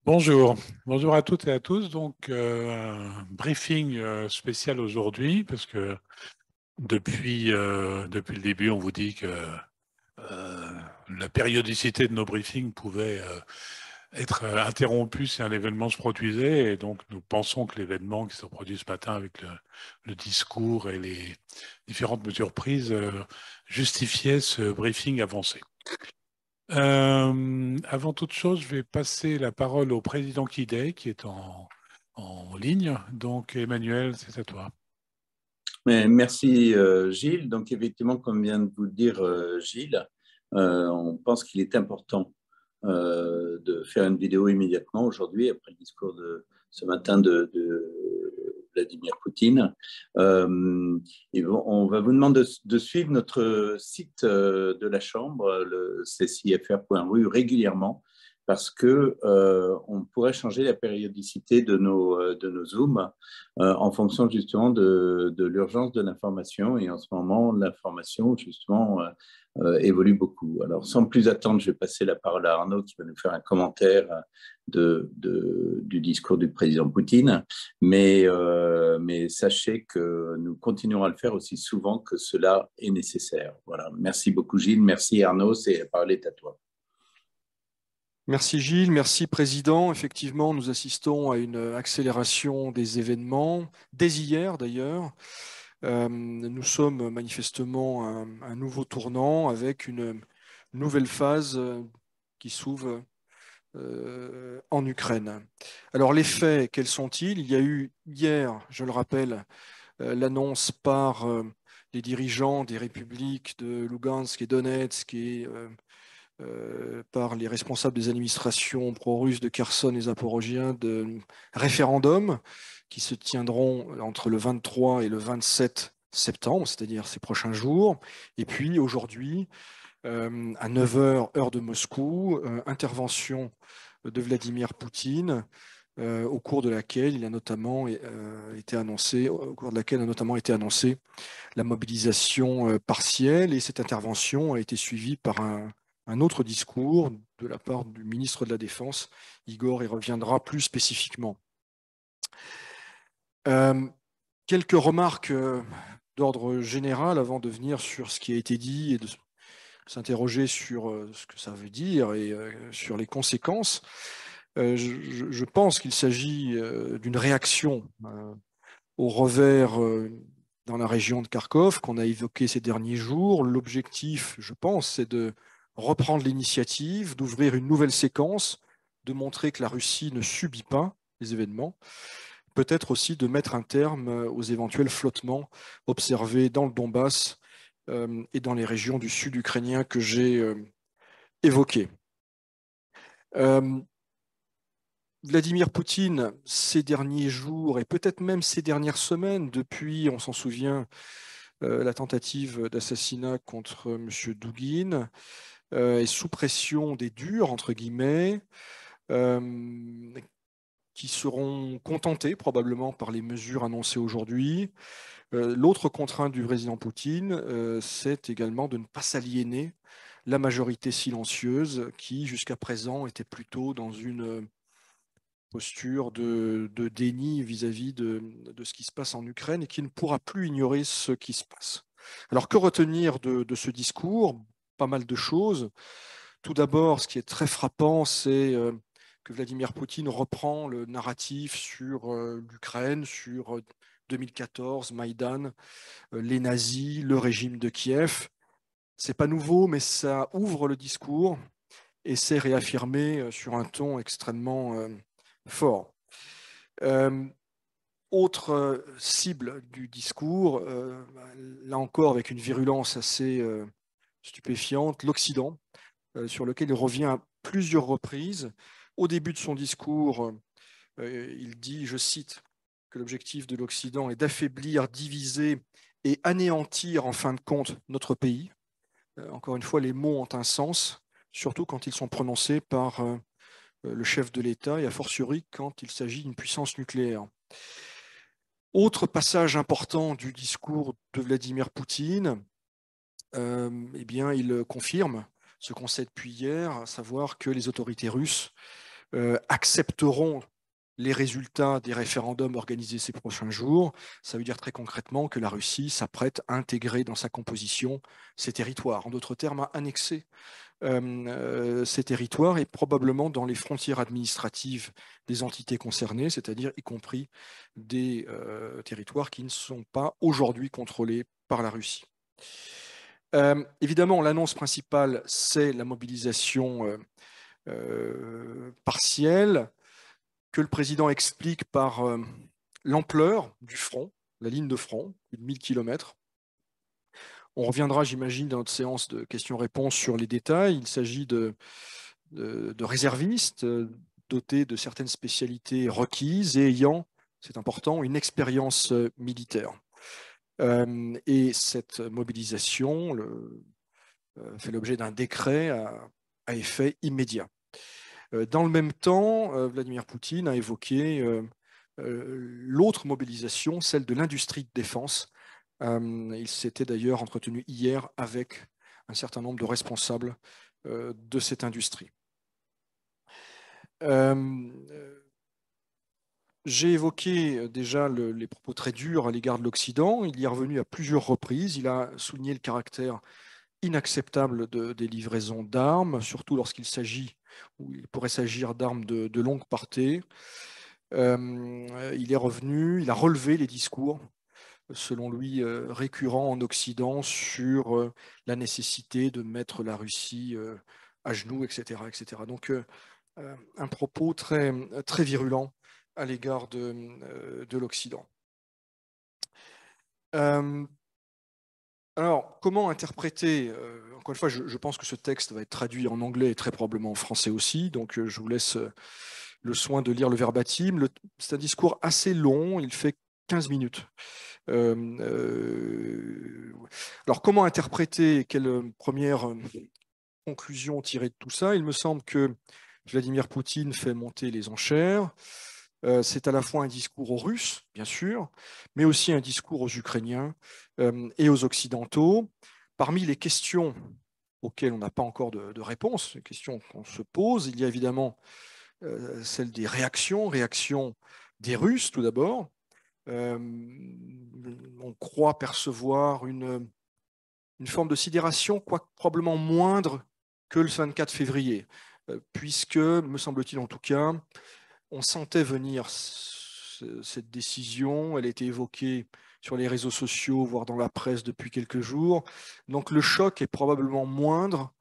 Bonjour, bonjour à toutes et à tous. Donc, un briefing spécial aujourd'hui, parce que depuis le début, on vous dit que la périodicité de nos briefings pouvait être interrompue si un événement se produisait. Et donc, nous pensons que l'événement qui se produit ce matin avec le discours et les différentes mesures prises justifiait ce briefing avancé. Avant toute chose, je vais passer la parole au président Kidé, qui est en ligne. Donc, Emmanuel, c'est à toi. Mais merci Gilles. Donc effectivement, comme vient de vous le dire Gilles, on pense qu'il est important de faire une vidéo immédiatement aujourd'hui, après le discours de ce matin de Vladimir Poutine. Et on va vous demander de suivre notre site de la Chambre, le ccfr.ru, régulièrement, parce que on pourrait changer la périodicité de nos Zooms en fonction justement de l'urgence de l'information. Et en ce moment, l'information justement évolue beaucoup. Alors sans plus attendre, je vais passer la parole à Arnaud qui va nous faire un commentaire du discours du président Poutine. Mais sachez que nous continuerons à le faire aussi souvent que cela est nécessaire. Voilà. Merci beaucoup Gilles, merci Arnaud, la parole est à toi. Merci Gilles, merci Président. Effectivement, nous assistons à une accélération des événements, dès hier d'ailleurs. Nous sommes manifestement à un nouveau tournant avec une nouvelle phase qui s'ouvre en Ukraine. Alors les faits, quels sont-ils? Il y a eu hier, je le rappelle, l'annonce par les dirigeants des républiques de Lugansk et Donetsk et par les responsables des administrations pro-russes de Kherson et Zaporozhye de référendums qui se tiendront entre le 23 et le 27 septembre, c'est-à-dire ces prochains jours. Et puis aujourd'hui, à 9 heures, heure de Moscou, intervention de Vladimir Poutine, au cours de laquelle il a notamment été annoncé, au cours de laquelle a notamment été annoncée la mobilisation partielle, et cette intervention a été suivie par un autre discours de la part du ministre de la Défense. Igor y reviendra plus spécifiquement. Quelques remarques d'ordre général avant de venir sur ce qui a été dit et de s'interroger sur ce que ça veut dire et sur les conséquences. Je pense qu'il s'agit d'une réaction au revers dans la région de Kharkov qu'on a évoqué ces derniers jours. L'objectif, je pense, c'est de reprendre l'initiative, d'ouvrir une nouvelle séquence, de montrer que la Russie ne subit pas les événements, peut-être aussi de mettre un terme aux éventuels flottements observés dans le Donbass et dans les régions du sud ukrainien que j'ai évoquées. Vladimir Poutine, ces derniers jours et peut-être même ces dernières semaines, depuis, on s'en souvient, la tentative d'assassinat contre M. Douguine, est sous pression des durs, entre guillemets, qui seront contentés probablement par les mesures annoncées aujourd'hui. L'autre contrainte du président Poutine, c'est également de ne pas s'aliéner la majorité silencieuse qui, jusqu'à présent, était plutôt dans une posture de déni vis-à-vis de ce qui se passe en Ukraine et qui ne pourra plus ignorer ce qui se passe. Alors, que retenir de ce discours? Pas mal de choses. Tout d'abord, ce qui est très frappant, c'est que Vladimir Poutine reprend le narratif sur l'Ukraine, sur 2014, Maïdan, les nazis, le régime de Kiev. C'est pas nouveau, mais ça ouvre le discours et c'est réaffirmé sur un ton extrêmement fort. Autre cible du discours, là encore avec une virulence assez stupéfiante, l'Occident, sur lequel il revient à plusieurs reprises. Au début de son discours, il dit, je cite, que l'objectif de l'Occident est d'affaiblir, diviser et anéantir en fin de compte notre pays. Encore une fois, les mots ont un sens, surtout quand ils sont prononcés par le chef de l'État et a fortiori quand il s'agit d'une puissance nucléaire. Autre passage important du discours de Vladimir Poutine, eh bien, il confirme ce qu'on sait depuis hier, à savoir que les autorités russes accepteront les résultats des référendums organisés ces prochains jours. Ça veut dire très concrètement que la Russie s'apprête à intégrer dans sa composition ces territoires. En d'autres termes, à annexer ces territoires et probablement dans les frontières administratives des entités concernées, c'est-à-dire y compris des territoires qui ne sont pas aujourd'hui contrôlés par la Russie. Évidemment, l'annonce principale, c'est la mobilisation partielle que le président explique par l'ampleur du front, la ligne de front, plus de 1000 km. On reviendra, j'imagine, dans notre séance de questions-réponses sur les détails. Il s'agit de réservistes dotés de certaines spécialités requises et ayant, c'est important, une expérience militaire. Et cette mobilisation fait l'objet d'un décret à effet immédiat. Dans le même temps, Vladimir Poutine a évoqué l'autre mobilisation, celle de l'industrie de défense. Il s'était d'ailleurs entretenu hier avec un certain nombre de responsables de cette industrie. J'ai évoqué déjà les propos très durs à l'égard de l'Occident. Il y est revenu à plusieurs reprises. Il a souligné le caractère inacceptable des livraisons d'armes, surtout lorsqu'il s'agit, ou il pourrait s'agir d'armes de longue portée. Il est revenu, il a relevé les discours, selon lui, récurrents en Occident sur la nécessité de mettre la Russie à genoux, etc., etc. Donc, un propos très, très virulent à l'égard de l'Occident. Alors, comment interpréter, encore une fois, je pense que ce texte va être traduit en anglais et très probablement en français aussi, donc je vous laisse le soin de lire le verbatim. C'est un discours assez long, il fait 15 minutes. Alors, comment interpréter, quelle première conclusion tirer de tout ça? Il me semble que Vladimir Poutine fait monter les enchères. C'est à la fois un discours aux Russes, bien sûr, mais aussi un discours aux Ukrainiens et aux Occidentaux. Parmi les questions auxquelles on n'a pas encore de réponse, les questions qu'on se pose, il y a évidemment celle des réactions des Russes tout d'abord. On croit percevoir une forme de sidération, quoique probablement moindre que le 24 février, puisque, me semble-t-il en tout cas, on sentait venir cette décision, elle était évoquée sur les réseaux sociaux, voire dans la presse depuis quelques jours. Donc le choc est probablement moindre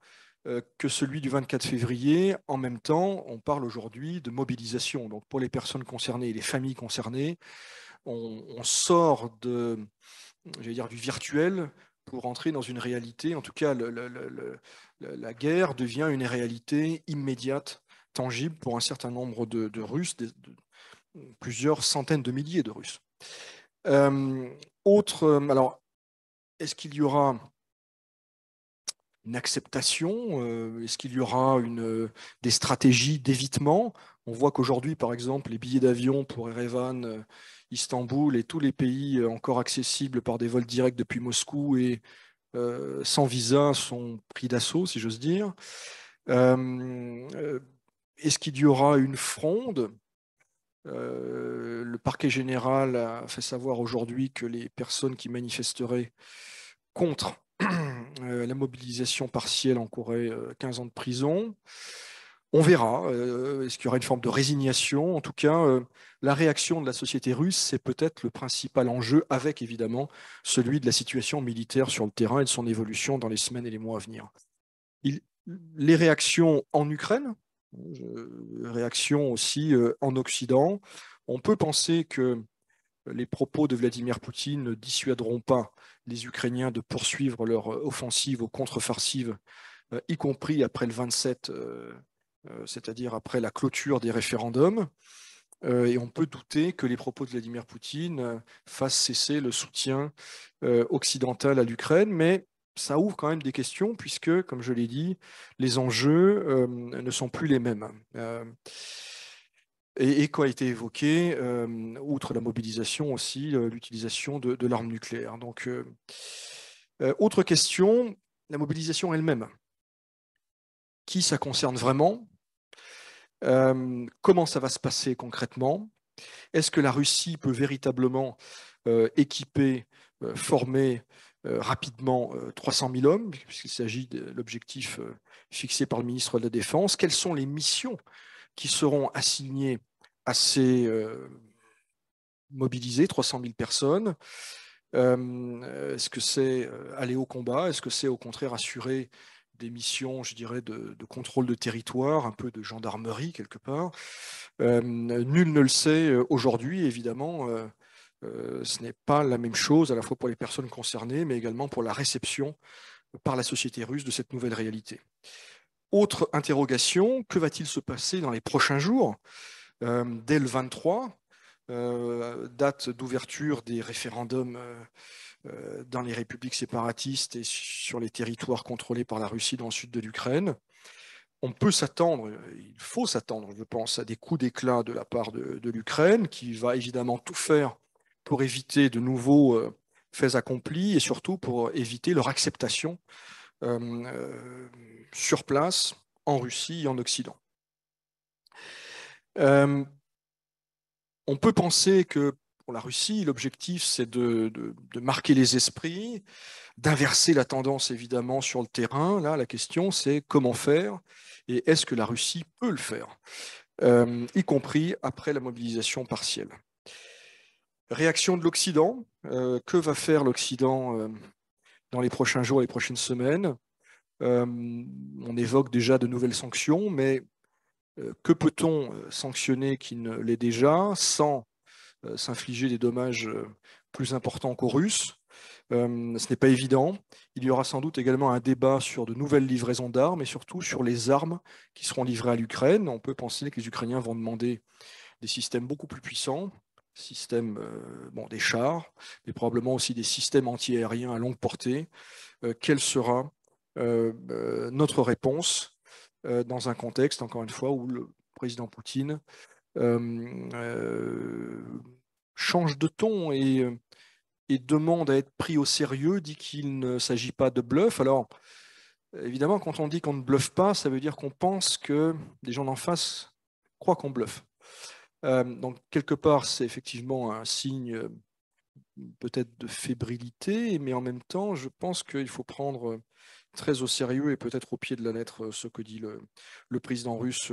que celui du 24 février. En même temps, on parle aujourd'hui de mobilisation. Donc pour les personnes concernées et les familles concernées, on sort j'allais dire, du virtuel pour entrer dans une réalité. En tout cas, la guerre devient une réalité immédiate, tangible pour un certain nombre de Russes, plusieurs centaines de milliers de Russes. Alors, est-ce qu'il y aura une acceptation? Est-ce qu'il y aura des stratégies d'évitement? On voit qu'aujourd'hui, par exemple, les billets d'avion pour Erevan, Istanbul et tous les pays encore accessibles par des vols directs depuis Moscou et sans visa sont pris d'assaut, si j'ose dire. Est-ce qu'il y aura une fronde? Le parquet général a fait savoir aujourd'hui que les personnes qui manifesteraient contre la mobilisation partielle encourrait 15 ans de prison. On verra. Est-ce qu'il y aura une forme de résignation? En tout cas, la réaction de la société russe, c'est peut-être le principal enjeu, avec évidemment celui de la situation militaire sur le terrain et de son évolution dans les semaines et les mois à venir. Les réactions en Ukraine, réactions aussi en Occident, on peut penser que les propos de Vladimir Poutine ne dissuaderont pas les Ukrainiens de poursuivre leur offensive ou contre-offensive, y compris après le 27, c'est-à-dire après la clôture des référendums. Et on peut douter que les propos de Vladimir Poutine fassent cesser le soutien occidental à l'Ukraine, mais ça ouvre quand même des questions, puisque, comme je l'ai dit, les enjeux ne sont plus les mêmes. Et quoi a été évoqué, outre la mobilisation aussi, l'utilisation de l'arme nucléaire. Donc, autre question, la mobilisation elle-même. Qui ça concerne vraiment? Comment ça va se passer concrètement? Est-ce que la Russie peut véritablement équiper, former rapidement 300 000 hommes, puisqu'il s'agit de l'objectif fixé par le ministre de la Défense? Quelles sont les missions qui seront assignées à ces mobilisés, 300 000 personnes? Est-ce que c'est aller au combat? Est-ce que c'est au contraire assurer des missions, je dirais, de contrôle de territoire, un peu de gendarmerie quelque part? Nul ne le sait aujourd'hui, évidemment. Ce n'est pas la même chose à la fois pour les personnes concernées, mais également pour la réception par la société russe de cette nouvelle réalité. Autre interrogation, que va-t-il se passer dans les prochains jours? Dès le 23, date d'ouverture des référendums dans les républiques séparatistes et sur les territoires contrôlés par la Russie dans le sud de l'Ukraine. On peut s'attendre, il faut s'attendre, je pense, à des coups d'éclat de la part de l'Ukraine, qui va évidemment tout faire pour éviter de nouveaux faits accomplis et surtout pour éviter leur acceptation sur place, en Russie et en Occident. On peut penser que pour la Russie, l'objectif, c'est de marquer les esprits, d'inverser la tendance, évidemment, sur le terrain. Là, la question, c'est comment faire et est-ce que la Russie peut le faire, y compris après la mobilisation partielle. Réaction de l'Occident. Que va faire l'Occident dans les prochains jours, les prochaines semaines? On évoque déjà de nouvelles sanctions, mais que peut-on sanctionner qui ne l'est déjà sans s'infliger des dommages plus importants qu'aux Russes? Ce n'est pas évident. Il y aura sans doute également un débat sur de nouvelles livraisons d'armes et surtout sur les armes qui seront livrées à l'Ukraine. On peut penser que les Ukrainiens vont demander des systèmes beaucoup plus puissants, des chars, mais probablement aussi des systèmes anti-aériens à longue portée. Quelle sera notre réponse dans un contexte, encore une fois, où le président Poutine change de ton et demande à être pris au sérieux, dit qu'il ne s'agit pas de bluff. Alors, évidemment, quand on dit qu'on ne bluffe pas, ça veut dire qu'on pense que les gens d'en face croient qu'on bluffe. Donc, quelque part, c'est effectivement un signe peut-être de fébrilité, mais en même temps, je pense qu'il faut prendre très au sérieux et peut-être au pied de la lettre ce que dit le président russe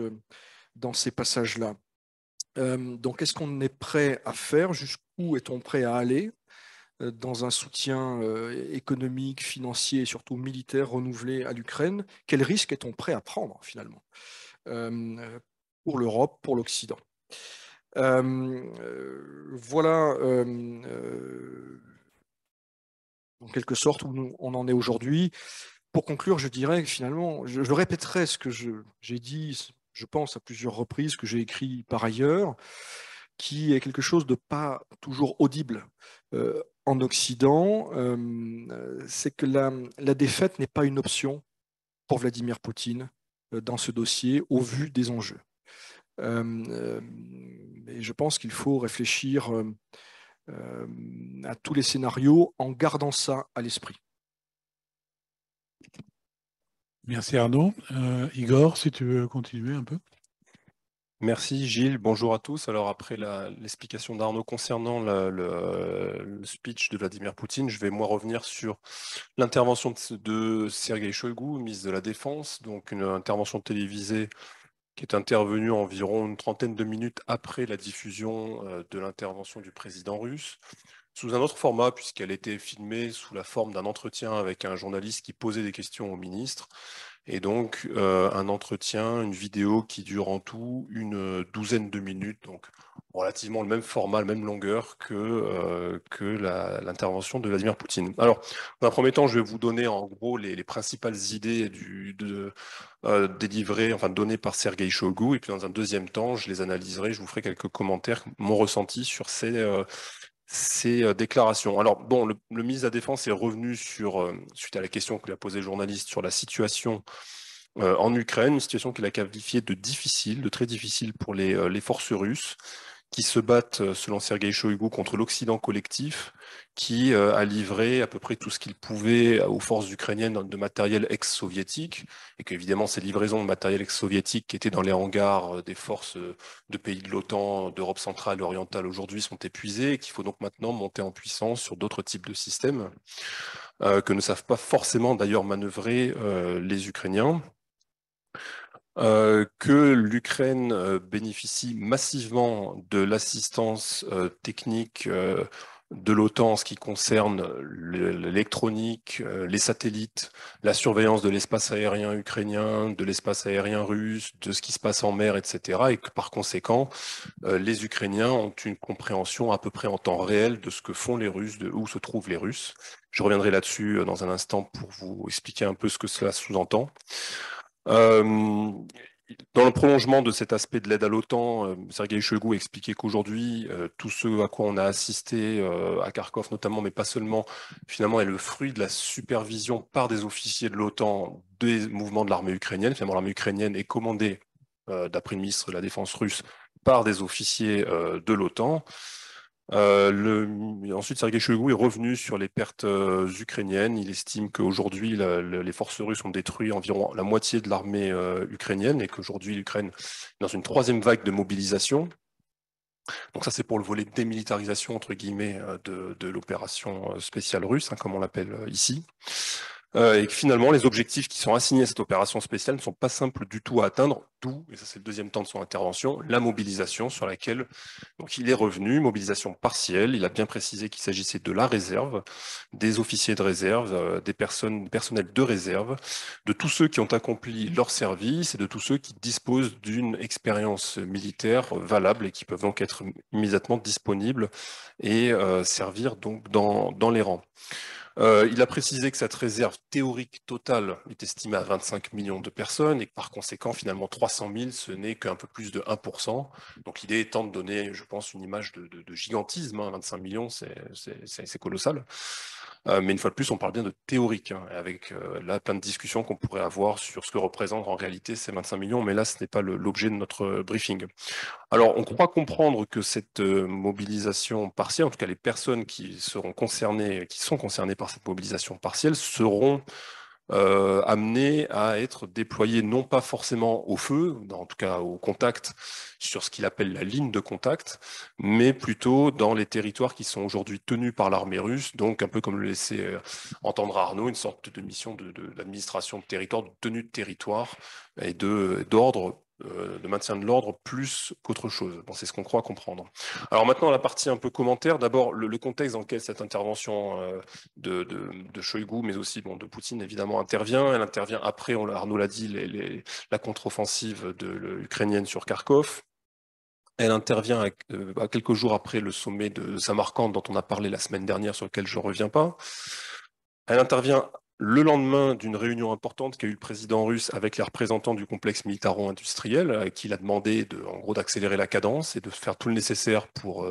dans ces passages-là. Donc, est-ce qu'on est prêt à faire? Jusqu'où est-on prêt à aller dans un soutien économique, financier et surtout militaire renouvelé à l'Ukraine? Quel risque est-on prêt à prendre finalement pour l'Europe, pour l'Occident? Voilà en quelque sorte où on en est aujourd'hui. Pour conclure, je dirais que finalement, je répéterai ce que j'ai dit, je pense, à plusieurs reprises, que j'ai écrit par ailleurs, qui est quelque chose de pas toujours audible en Occident. C'est que la défaite n'est pas une option pour Vladimir Poutine dans ce dossier au vu des enjeux. Et je pense qu'il faut réfléchir à tous les scénarios en gardant ça à l'esprit. Merci Arnaud. Igor, si tu veux continuer un peu. Merci Gilles, bonjour à tous. Alors après l'explication d'Arnaud concernant le speech de Vladimir Poutine, je vais moi revenir sur l'intervention de Sergueï Shoïgu, ministre de la Défense, donc une intervention télévisée qui est intervenue environ une trentaine de minutes après la diffusion de l'intervention du président russe, sous un autre format puisqu'elle était filmée sous la forme d'un entretien avec un journaliste qui posait des questions au ministre. Et donc, un entretien, une vidéo qui dure en tout une douzaine de minutes, donc relativement le même format, la même longueur que l'intervention de Vladimir Poutine. Alors, dans un premier temps, je vais vous donner en gros les principales idées délivrées, enfin données par Sergueï Shoïgu, et puis dans un deuxième temps, je les analyserai, je vous ferai quelques commentaires, mon ressenti sur ces déclarations. Alors bon, le ministre de la Défense est revenu suite à la question que lui a posée le journaliste sur la situation en Ukraine, une situation qu'il a qualifiée de difficile, de très difficile pour les forces russes, qui se battent, selon Sergueï Shoïgu, contre l'Occident collectif, qui a livré à peu près tout ce qu'il pouvait aux forces ukrainiennes de matériel ex-soviétique, et qu'évidemment ces livraisons de matériel ex-soviétique qui étaient dans les hangars des forces de pays de l'OTAN, d'Europe centrale et orientale aujourd'hui sont épuisées, et qu'il faut donc maintenant monter en puissance sur d'autres types de systèmes que ne savent pas forcément d'ailleurs manœuvrer les Ukrainiens. Que l'Ukraine bénéficie massivement de l'assistance technique de l'OTAN en ce qui concerne l'électronique, les satellites, la surveillance de l'espace aérien ukrainien, de l'espace aérien russe, de ce qui se passe en mer, etc. Et que par conséquent, les Ukrainiens ont une compréhension à peu près en temps réel de ce que font les Russes, de où se trouvent les Russes. Je reviendrai là-dessus dans un instant pour vous expliquer un peu ce que cela sous-entend. Dans le prolongement de cet aspect de l'aide à l'OTAN, Sergueï Shoïgu a expliqué qu'aujourd'hui, tout ce à quoi on a assisté à Kharkov notamment, mais pas seulement, finalement est le fruit de la supervision par des officiers de l'OTAN des mouvements de l'armée ukrainienne. Finalement, l'armée ukrainienne est commandée, d'après le ministre de la Défense russe, par des officiers de l'OTAN. Ensuite, Sergueï Shoïgu est revenu sur les pertes ukrainiennes. Il estime qu'aujourd'hui, les forces russes ont détruit environ la moitié de l'armée ukrainienne et qu'aujourd'hui, l'Ukraine est dans une troisième vague de mobilisation. Donc ça, c'est pour le volet démilitarisation, entre guillemets, de l'opération spéciale russe, hein, comme on l'appelle ici. Et que finalement, les objectifs qui sont assignés à cette opération spéciale ne sont pas simples du tout à atteindre, d'où, et ça c'est le deuxième temps de son intervention, la mobilisation sur laquelle donc, il est revenu, mobilisation partielle. Il a bien précisé qu'il s'agissait de la réserve, des officiers de réserve, des personnels de réserve, de tous ceux qui ont accompli leur service et de tous ceux qui disposent d'une expérience militaire valable et qui peuvent donc être immédiatement disponibles et servir donc dans les rangs. Il a précisé que cette réserve théorique totale est estimée à 25 millions de personnes et que par conséquent, finalement, 300 000, ce n'est qu'un peu plus de 1%. Donc l'idée étant de donner, je pense, une image de gigantisme. 25 millions, c'est colossal. Mais une fois de plus, on parle bien de théorique, hein, avec là plein de discussions qu'on pourrait avoir sur ce que représentent en réalité ces 25 millions, mais là, ce n'est pas l'objet de notre briefing. Alors, on croit comprendre que cette mobilisation partielle, en tout cas les personnes qui sont concernées par cette mobilisation partielle, seront amenées à être déployées non pas forcément au feu, en tout cas au contact, sur ce qu'il appelle la ligne de contact, mais plutôt dans les territoires qui sont aujourd'hui tenus par l'armée russe, donc un peu comme le laissait entendre Arnaud, une sorte de mission d'administration de territoire, de tenue de territoire et d'ordre, de maintien de l'ordre plus qu'autre chose. Bon, c'est ce qu'on croit comprendre. Alors maintenant, la partie un peu commentaire. D'abord, le contexte dans lequel cette intervention de Shoïgu, mais aussi de Poutine, évidemment, intervient. Elle intervient après, Arnaud l'a dit, la contre-offensive ukrainienne sur Kharkov. Elle intervient à quelques jours après le sommet de Samarcande dont on a parlé la semaine dernière, sur lequel je ne reviens pas. Elle intervient le lendemain d'une réunion importante qu'a eu le président russe avec les représentants du complexe militaro-industriel, à qui il a demandé en gros d'accélérer la cadence et de faire tout le nécessaire pour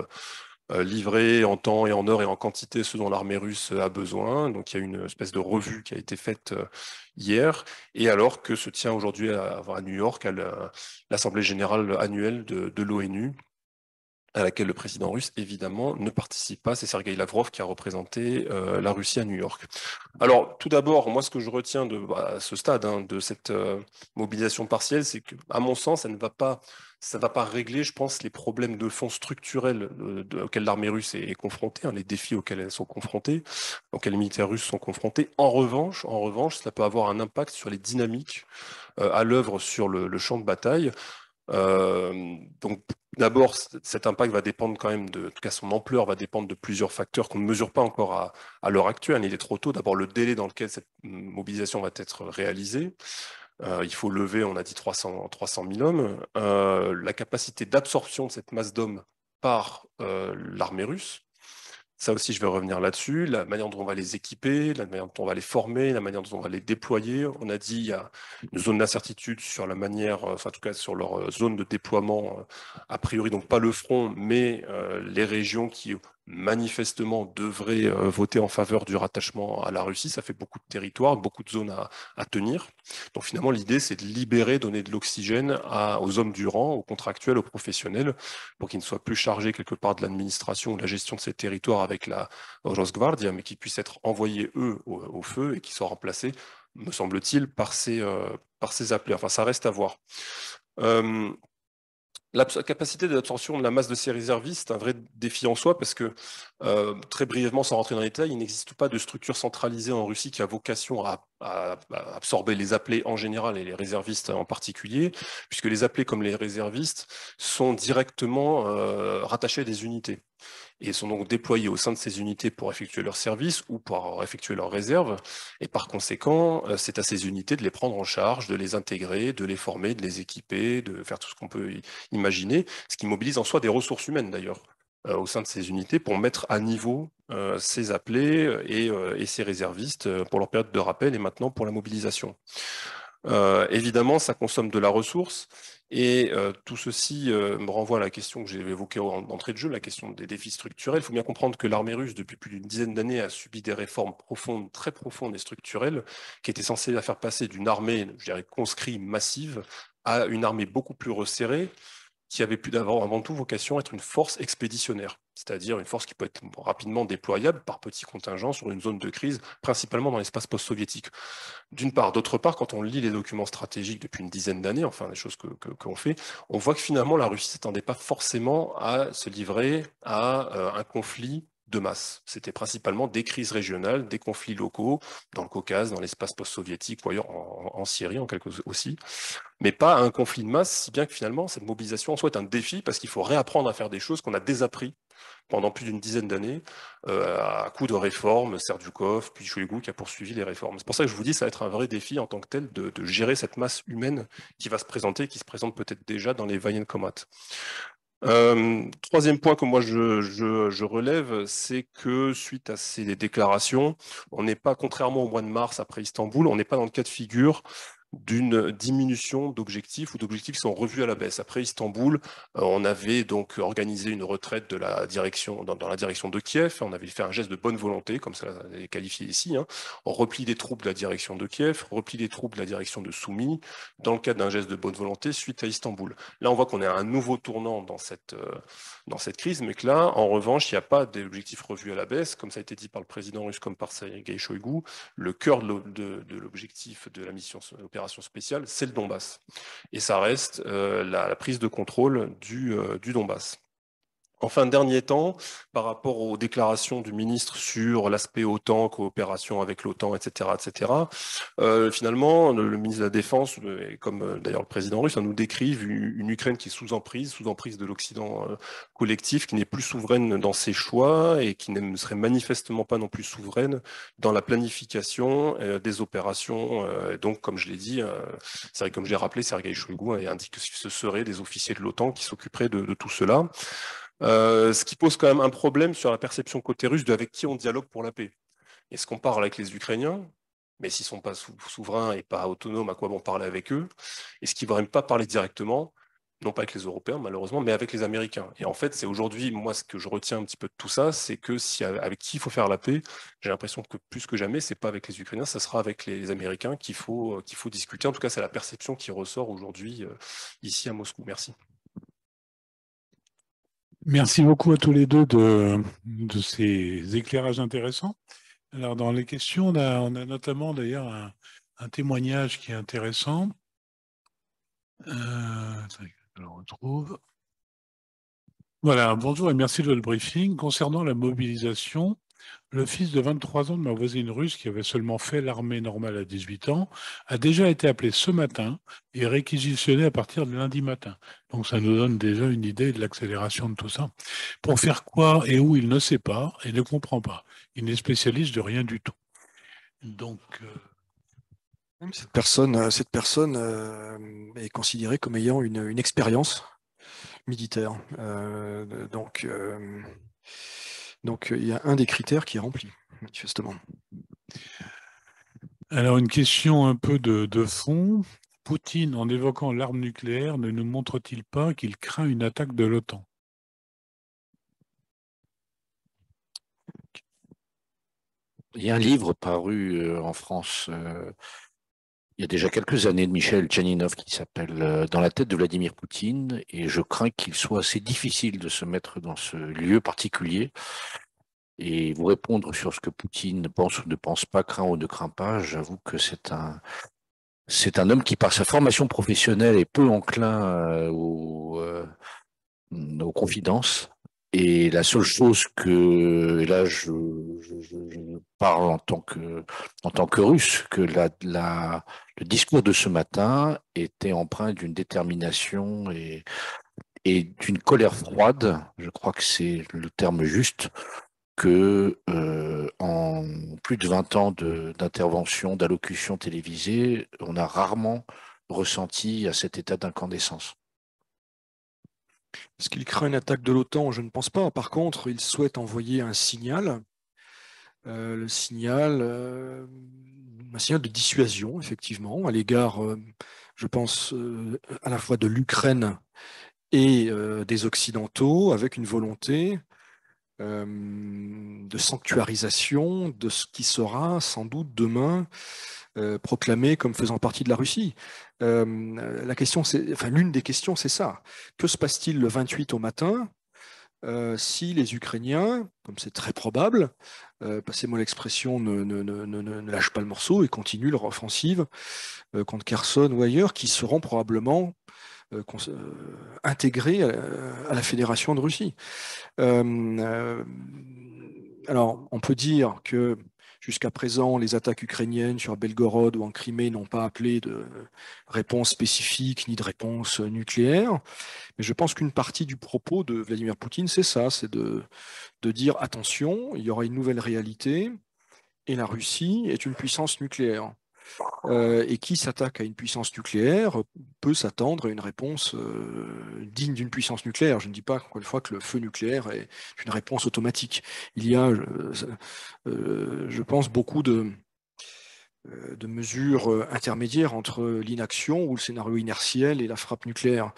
livrer en temps et en heure et en quantité ce dont l'armée russe a besoin. Donc il y a une espèce de revue qui a été faite hier, et alors que se tient aujourd'hui à New York l'Assemblée générale annuelle de l'ONU, à laquelle le président russe, évidemment, ne participe pas. C'est Sergueï Lavrov qui a représenté la Russie à New York. Alors, tout d'abord, moi, ce que je retiens à ce stade de cette mobilisation partielle, c'est qu'à mon sens, ça ne va pas régler, je pense, les problèmes de fond structurels auxquels l'armée russe est confrontée, les défis auxquels elles sont confrontées, auxquels les militaires russes sont confrontés. En revanche, cela peut avoir un impact sur les dynamiques à l'œuvre sur le champ de bataille. Donc d'abord, cet impact va dépendre quand même en tout cas son ampleur va dépendre de plusieurs facteurs qu'on ne mesure pas encore à l'heure actuelle. Il est trop tôt. D'abord, le délai dans lequel cette mobilisation va être réalisée. Il faut lever, on a dit 300 000 hommes. La capacité d'absorption de cette masse d'hommes par l'armée russe. Ça aussi, je vais revenir là-dessus. La manière dont on va les équiper, la manière dont on va les former, la manière dont on va les déployer. On a dit il y a une zone d'incertitude sur la manière, enfin en tout cas sur leur zone de déploiement, a priori donc pas le front, mais les régions qui manifestement devrait voter en faveur du rattachement à la Russie. Ça fait beaucoup de territoires, beaucoup de zones à tenir. Donc finalement, l'idée, c'est de libérer, donner de l'oxygène aux hommes du rang, aux contractuels, aux professionnels, pour qu'ils ne soient plus chargés quelque part de l'administration ou de la gestion de ces territoires avec la Rosgvardia, mais qu'ils puissent être envoyés, eux, au feu et qu'ils soient remplacés, me semble-t-il, par ces appelés. Enfin, ça reste à voir. La capacité d'absorption de la masse de ces réservistes, c'est un vrai défi en soi parce que, très brièvement, sans rentrer dans les détails, il n'existe pas de structure centralisée en Russie qui a vocation à absorber les appelés en général et les réservistes en particulier, puisque les appelés comme les réservistes sont directement rattachés à des unités et sont donc déployés au sein de ces unités pour effectuer leur service ou pour effectuer leurs réserves. Et par conséquent, c'est à ces unités de les prendre en charge, de les intégrer, de les former, de les équiper, de faire tout ce qu'on peut imaginer, ce qui mobilise en soi des ressources humaines d'ailleurs au sein de ces unités pour mettre à niveau ces appelés et ces réservistes pour leur période de rappel et maintenant pour la mobilisation. Évidemment, ça consomme de la ressource et tout ceci me renvoie à la question que j'ai évoquée d'entrée de jeu, la question des défis structurels. Il faut bien comprendre que l'armée russe, depuis plus d'une dizaine d'années, a subi des réformes profondes, très profondes et structurelles, qui étaient censées la faire passer d'une armée, je dirais, conscrite massive à une armée beaucoup plus resserrée, qui avait pu avant tout vocation à être une force expéditionnaire, c'est-à-dire une force qui peut être rapidement déployable par petits contingents sur une zone de crise, principalement dans l'espace post-soviétique. D'une part. D'autre part, quand on lit les documents stratégiques depuis une dizaine d'années, enfin les choses qu'on fait, on voit que finalement la Russie ne s'attendait pas forcément à se livrer à un conflit de masse. C'était principalement des crises régionales, des conflits locaux, dans le Caucase, dans l'espace post-soviétique, ou ailleurs en Syrie en quelque sorte aussi, mais pas un conflit de masse, si bien que finalement cette mobilisation en soi est un défi parce qu'il faut réapprendre à faire des choses qu'on a désappris pendant plus d'une dizaine d'années, à coup de réformes, Serdyukov, puis Shoigu qui a poursuivi les réformes. C'est pour ça que je vous dis, ça va être un vrai défi en tant que tel de gérer cette masse humaine qui va se présenter, qui se présente peut-être déjà dans les Wayenkomat. Troisième point que moi je relève, c'est que suite à ces déclarations, on n'est pas, contrairement au mois de mars après Istanbul, on n'est pas dans le cas de figure d'une diminution d'objectifs ou d'objectifs qui sont revus à la baisse. Après Istanbul, on avait donc organisé une retraite de la direction, dans la direction de Kiev, on avait fait un geste de bonne volonté, comme ça est qualifié ici, hein, on replie des troupes de la direction de Kiev, replie des troupes de la direction de Soumy, dans le cadre d'un geste de bonne volonté suite à Istanbul. Là, on voit qu'on est à un nouveau tournant dans cette crise, mais que là, en revanche, il n'y a pas d'objectifs revus à la baisse, comme ça a été dit par le président russe comme par Sergei Shoigu, le cœur de l'objectif de la mission opération spéciale, c'est le Donbass. Et ça reste la prise de contrôle du Donbass. Enfin, dernier temps, par rapport aux déclarations du ministre sur l'aspect OTAN, coopération avec l'OTAN, etc., finalement, le ministre de la Défense, et comme d'ailleurs le président russe, nous décrivent une Ukraine qui est sous emprise de l'Occident collectif, qui n'est plus souveraine dans ses choix et qui ne serait manifestement pas non plus souveraine dans la planification des opérations. Donc, comme je l'ai dit, c'est vrai, comme j'ai rappelé, Sergei Shoigu indique que ce seraient des officiers de l'OTAN qui s'occuperaient de tout cela. Ce qui pose quand même un problème sur la perception côté russe de avec qui on dialogue pour la paix. Est-ce qu'on parle avec les Ukrainiens? Mais s'ils ne sont pas souverains et pas autonomes, à quoi bon parler avec eux? Est-ce qu'ils ne voudraient pas parler directement, non pas avec les Européens malheureusement, mais avec les Américains? Et en fait, c'est aujourd'hui, moi, ce que je retiens un petit peu de tout ça, c'est que avec qui il faut faire la paix, j'ai l'impression que plus que jamais, c'est pas avec les Ukrainiens, ça sera avec les Américains qu'il faut discuter. En tout cas, c'est la perception qui ressort aujourd'hui ici à Moscou. Merci. Merci beaucoup à tous les deux de ces éclairages intéressants. Alors, dans les questions, on a notamment d'ailleurs un témoignage qui est intéressant. Je le retrouve. Voilà, bonjour et merci de le briefing. Concernant la mobilisation, le fils de 23 ans de ma voisine russe, qui avait seulement fait l'armée normale à 18 ans, a déjà été appelé ce matin et réquisitionné à partir de lundi matin. Donc ça nous donne déjà une idée de l'accélération de tout ça. Pour faire quoi et où, il ne sait pas et ne comprend pas. Il n'est spécialiste de rien du tout. Donc... Cette personne est considérée comme ayant une expérience militaire. Donc, il y a un des critères qui est rempli, manifestement. Alors, une question un peu de fond. Poutine, en évoquant l'arme nucléaire, ne nous montre-t-il pas qu'il craint une attaque de l'OTAN? Il y a un livre paru en France il y a déjà quelques années de Michel Tchaninov qui s'appelle Dans la tête de Vladimir Poutine, et je crains qu'il soit assez difficile de se mettre dans ce lieu particulier et vous répondre sur ce que Poutine pense ou ne pense pas, craint ou ne craint pas. J'avoue que c'est un homme qui, par sa formation professionnelle, est peu enclin aux confidences. Et la seule chose que, et là je parle en tant que Russe, que le discours de ce matin était empreint d'une détermination et d'une colère froide, je crois que c'est le terme juste, que en plus de 20 ans d'intervention, d'allocution télévisée, on a rarement ressenti à cet état d'incandescence. Est-ce qu'il craint une attaque de l'OTAN? Je ne pense pas. Par contre, il souhaite envoyer un signal, un signal de dissuasion, effectivement, à l'égard, je pense, à la fois de l'Ukraine et des Occidentaux, avec une volonté de sanctuarisation de ce qui sera sans doute demain proclamé comme faisant partie de la Russie. La question, l'une des questions, c'est ça. Que se passe-t-il le 28 au matin si les Ukrainiens, comme c'est très probable, passez-moi l'expression, ne lâchent pas le morceau et continuent leur offensive contre Kherson ou ailleurs, qui seront probablement intégrés à la Fédération de Russie. Alors, on peut dire que jusqu'à présent, les attaques ukrainiennes sur Belgorod ou en Crimée n'ont pas appelé de réponse spécifique ni de réponse nucléaire. Mais je pense qu'une partie du propos de Vladimir Poutine, c'est ça, c'est de dire attention, il y aura une nouvelle réalité et la Russie est une puissance nucléaire. Et qui s'attaque à une puissance nucléaire peut s'attendre à une réponse digne d'une puissance nucléaire. Je ne dis pas, encore une fois, que le feu nucléaire est une réponse automatique. Il y a, je pense, beaucoup de mesures intermédiaires entre l'inaction ou le scénario inertiel et la frappe nucléaire.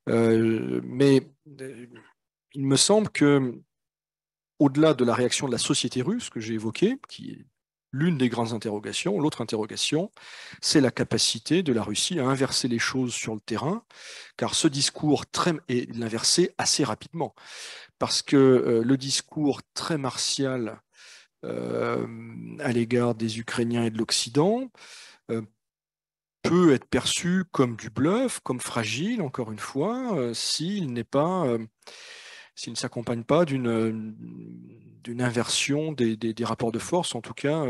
Mais il me semble que, au-delà de la réaction de la société russe que j'ai évoquée, qui est l'une des grandes interrogations, l'autre interrogation, c'est la capacité de la Russie à inverser les choses sur le terrain, car ce discours est l'inverser assez rapidement, parce que le discours très martial à l'égard des Ukrainiens et de l'Occident peut être perçu comme du bluff, comme fragile, encore une fois, s'il ne s'accompagne pas d'une inversion des rapports de force, en tout cas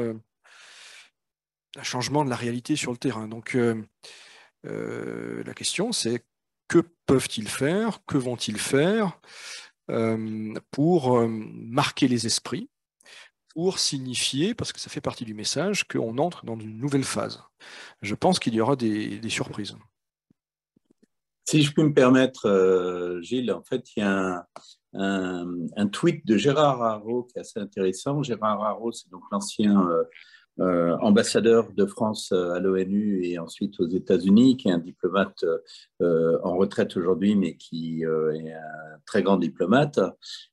un changement de la réalité sur le terrain. Donc la question, c'est que peuvent-ils faire, que vont-ils faire pour marquer les esprits, pour signifier, parce que ça fait partie du message, qu'on entre dans une nouvelle phase. Je pense qu'il y aura des surprises. Si je puis me permettre, Gilles, en fait, il y a un tweet de Gérard Haro qui est assez intéressant. Gérard Haro, c'est donc l'ancien ambassadeur de France à l'ONU et ensuite aux États-Unis, qui est un diplomate en retraite aujourd'hui, mais qui est un très grand diplomate,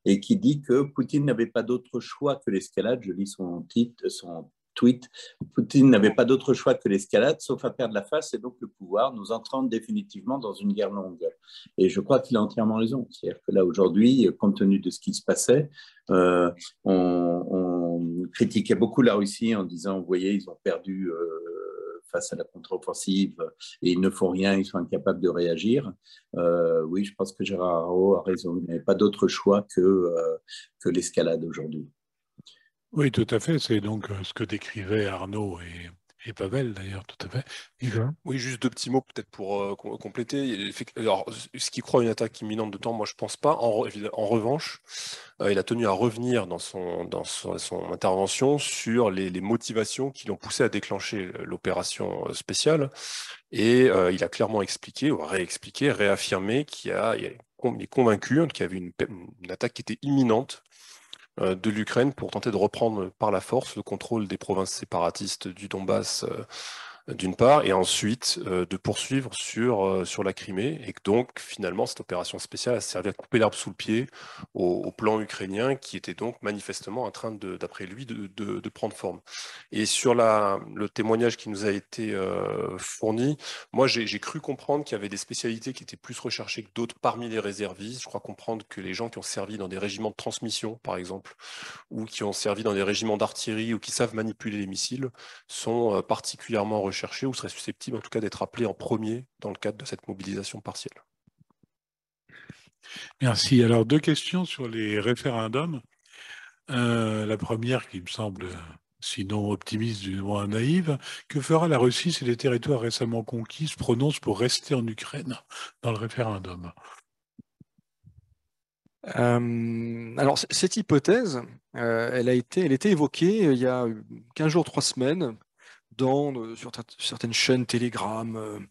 et qui dit que Poutine n'avait pas d'autre choix que l'escalade. Je lis son tweet. Poutine n'avait pas d'autre choix que l'escalade, sauf à perdre la face et donc le pouvoir, nous entrant définitivement dans une guerre longue. Et je crois qu'il a entièrement raison. C'est-à-dire que là, aujourd'hui, compte tenu de ce qui se passait, on critiquait beaucoup la Russie en disant, vous voyez, ils ont perdu face à la contre-offensive et ils ne font rien, ils sont incapables de réagir. Oui, je pense que Gérard Haro a raison. Il n'avait pas d'autre choix que l'escalade aujourd'hui. Oui, tout à fait. C'est donc ce que décrivaient Arnaud et Pavel, d'ailleurs, tout à fait. Oui, juste deux petits mots peut-être pour compléter. Alors, ce qui croit une attaque imminente de temps, moi je pense pas. En revanche, il a tenu à revenir dans son intervention sur les motivations qui l'ont poussé à déclencher l'opération spéciale. Et il a clairement expliqué, ou réexpliqué, réaffirmé qu'il est convaincu qu'il y avait une attaque qui était imminente de l'Ukraine pour tenter de reprendre par la force le contrôle des provinces séparatistes du Donbass d'une part, et ensuite de poursuivre sur la Crimée. Et que donc, finalement, cette opération spéciale a servi à couper l'herbe sous le pied au plan ukrainien, qui était donc manifestement en train, d'après lui, de prendre forme. Et sur le témoignage qui nous a été fourni, moi, j'ai cru comprendre qu'il y avait des spécialités qui étaient plus recherchées que d'autres parmi les réservistes. Je crois comprendre que les gens qui ont servi dans des régiments de transmission, par exemple, ou qui ont servi dans des régiments d'artillerie ou qui savent manipuler les missiles sont particulièrement recherchés ou seraient susceptibles en tout cas d'être appelés en premier dans le cadre de cette mobilisation partielle. Merci. Alors, 2 questions sur les référendums. La première qui me semble, sinon optimiste, du moins naïve. Que fera la Russie si les territoires récemment conquis se prononcent pour rester en Ukraine dans le référendum? Alors, cette hypothèse, elle était évoquée il y a 15 jours, 3 semaines, sur certaines chaînes Telegram.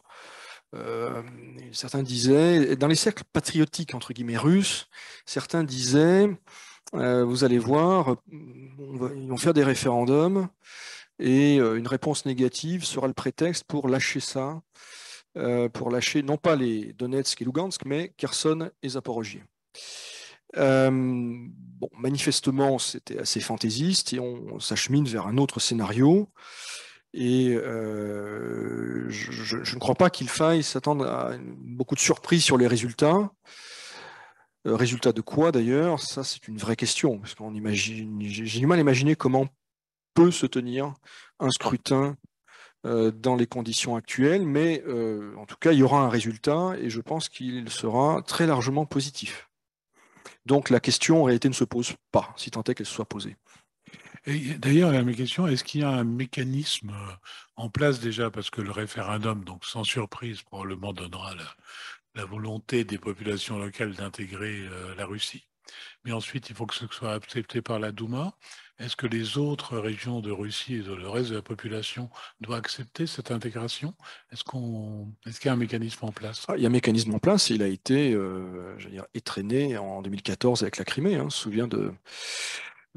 Certains disaient, dans les cercles patriotiques, entre guillemets, russes, certains disaient, vous allez voir, ils vont faire des référendums et une réponse négative sera le prétexte pour lâcher ça, pour lâcher non pas les Donetsk et Lugansk, mais Kherson et Zaporogie. Bon, manifestement, c'était assez fantaisiste et on s'achemine vers un autre scénario. Et je ne crois pas qu'il faille s'attendre à beaucoup de surprises sur les résultats. Résultats de quoi d'ailleurs? Ça, c'est une vraie question. Parce qu'on imagine, j'ai du mal à imaginer comment peut se tenir un scrutin dans les conditions actuelles, mais en tout cas, il y aura un résultat et je pense qu'il sera très largement positif. Donc la question en réalité ne se pose pas, si tant est qu'elle soit posée. Et d'ailleurs, ma question, est-ce qu'il y a un mécanisme en place déjà, parce que le référendum, donc sans surprise, probablement donnera la volonté des populations locales d'intégrer la Russie. Mais ensuite, il faut que ce soit accepté par la Douma. Est-ce que les autres régions de Russie et le reste de la population doivent accepter cette intégration? Est-ce qu'il y a un mécanisme en place? Il y a un mécanisme en place, il a été étrenné en 2014 avec la Crimée. On se souvient de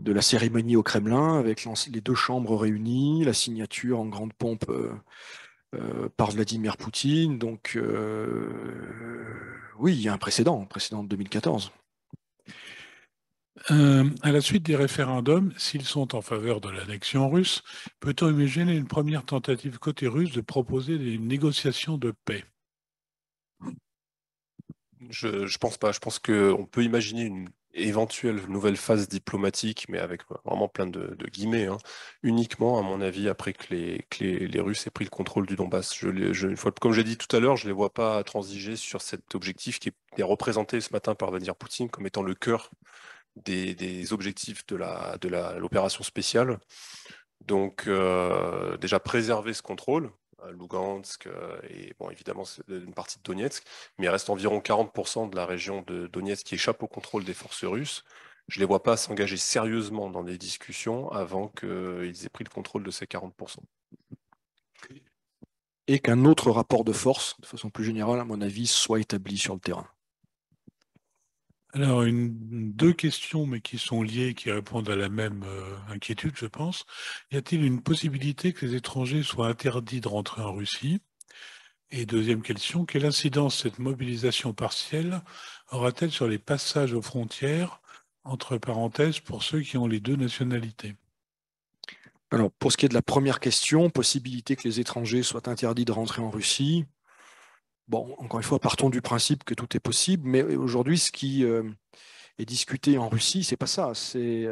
la cérémonie au Kremlin avec les 2 chambres réunies, la signature en grande pompe par Vladimir Poutine. Donc oui, il y a un précédent de 2014. À la suite des référendums, s'ils sont en faveur de l'annexion russe, peut-on imaginer une première tentative côté russe de proposer des négociations de paix? Je pense pas. Je pense qu'on peut imaginer une éventuelle nouvelle phase diplomatique, mais avec vraiment plein de guillemets, hein, uniquement, à mon avis, après que les Russes aient pris le contrôle du Donbass. Comme j'ai dit tout à l'heure, je ne les vois pas transiger sur cet objectif qui est représenté ce matin par Vladimir Poutine comme étant le cœur des objectifs de l'opération spéciale. Donc, déjà préserver ce contrôle, Lugansk et bon, évidemment une partie de Donetsk, mais il reste environ 40% de la région de Donetsk qui échappe au contrôle des forces russes. Je ne les vois pas s'engager sérieusement dans des discussions avant qu'ils aient pris le contrôle de ces 40%. Et qu'un autre rapport de force, de façon plus générale, à mon avis, soit établi sur le terrain. Alors, 2 questions, mais qui sont liées, qui répondent à la même inquiétude, je pense. Y a-t-il une possibilité que les étrangers soient interdits de rentrer en Russie? Et deuxième question, quelle incidence cette mobilisation partielle aura-t-elle sur les passages aux frontières, entre parenthèses, pour ceux qui ont les 2 nationalités? Alors, pour ce qui est de la première question, possibilité que les étrangers soient interdits de rentrer en Russie. Bon, encore une fois, partons du principe que tout est possible, mais aujourd'hui, ce qui est discuté en Russie, c'est pas ça, c'est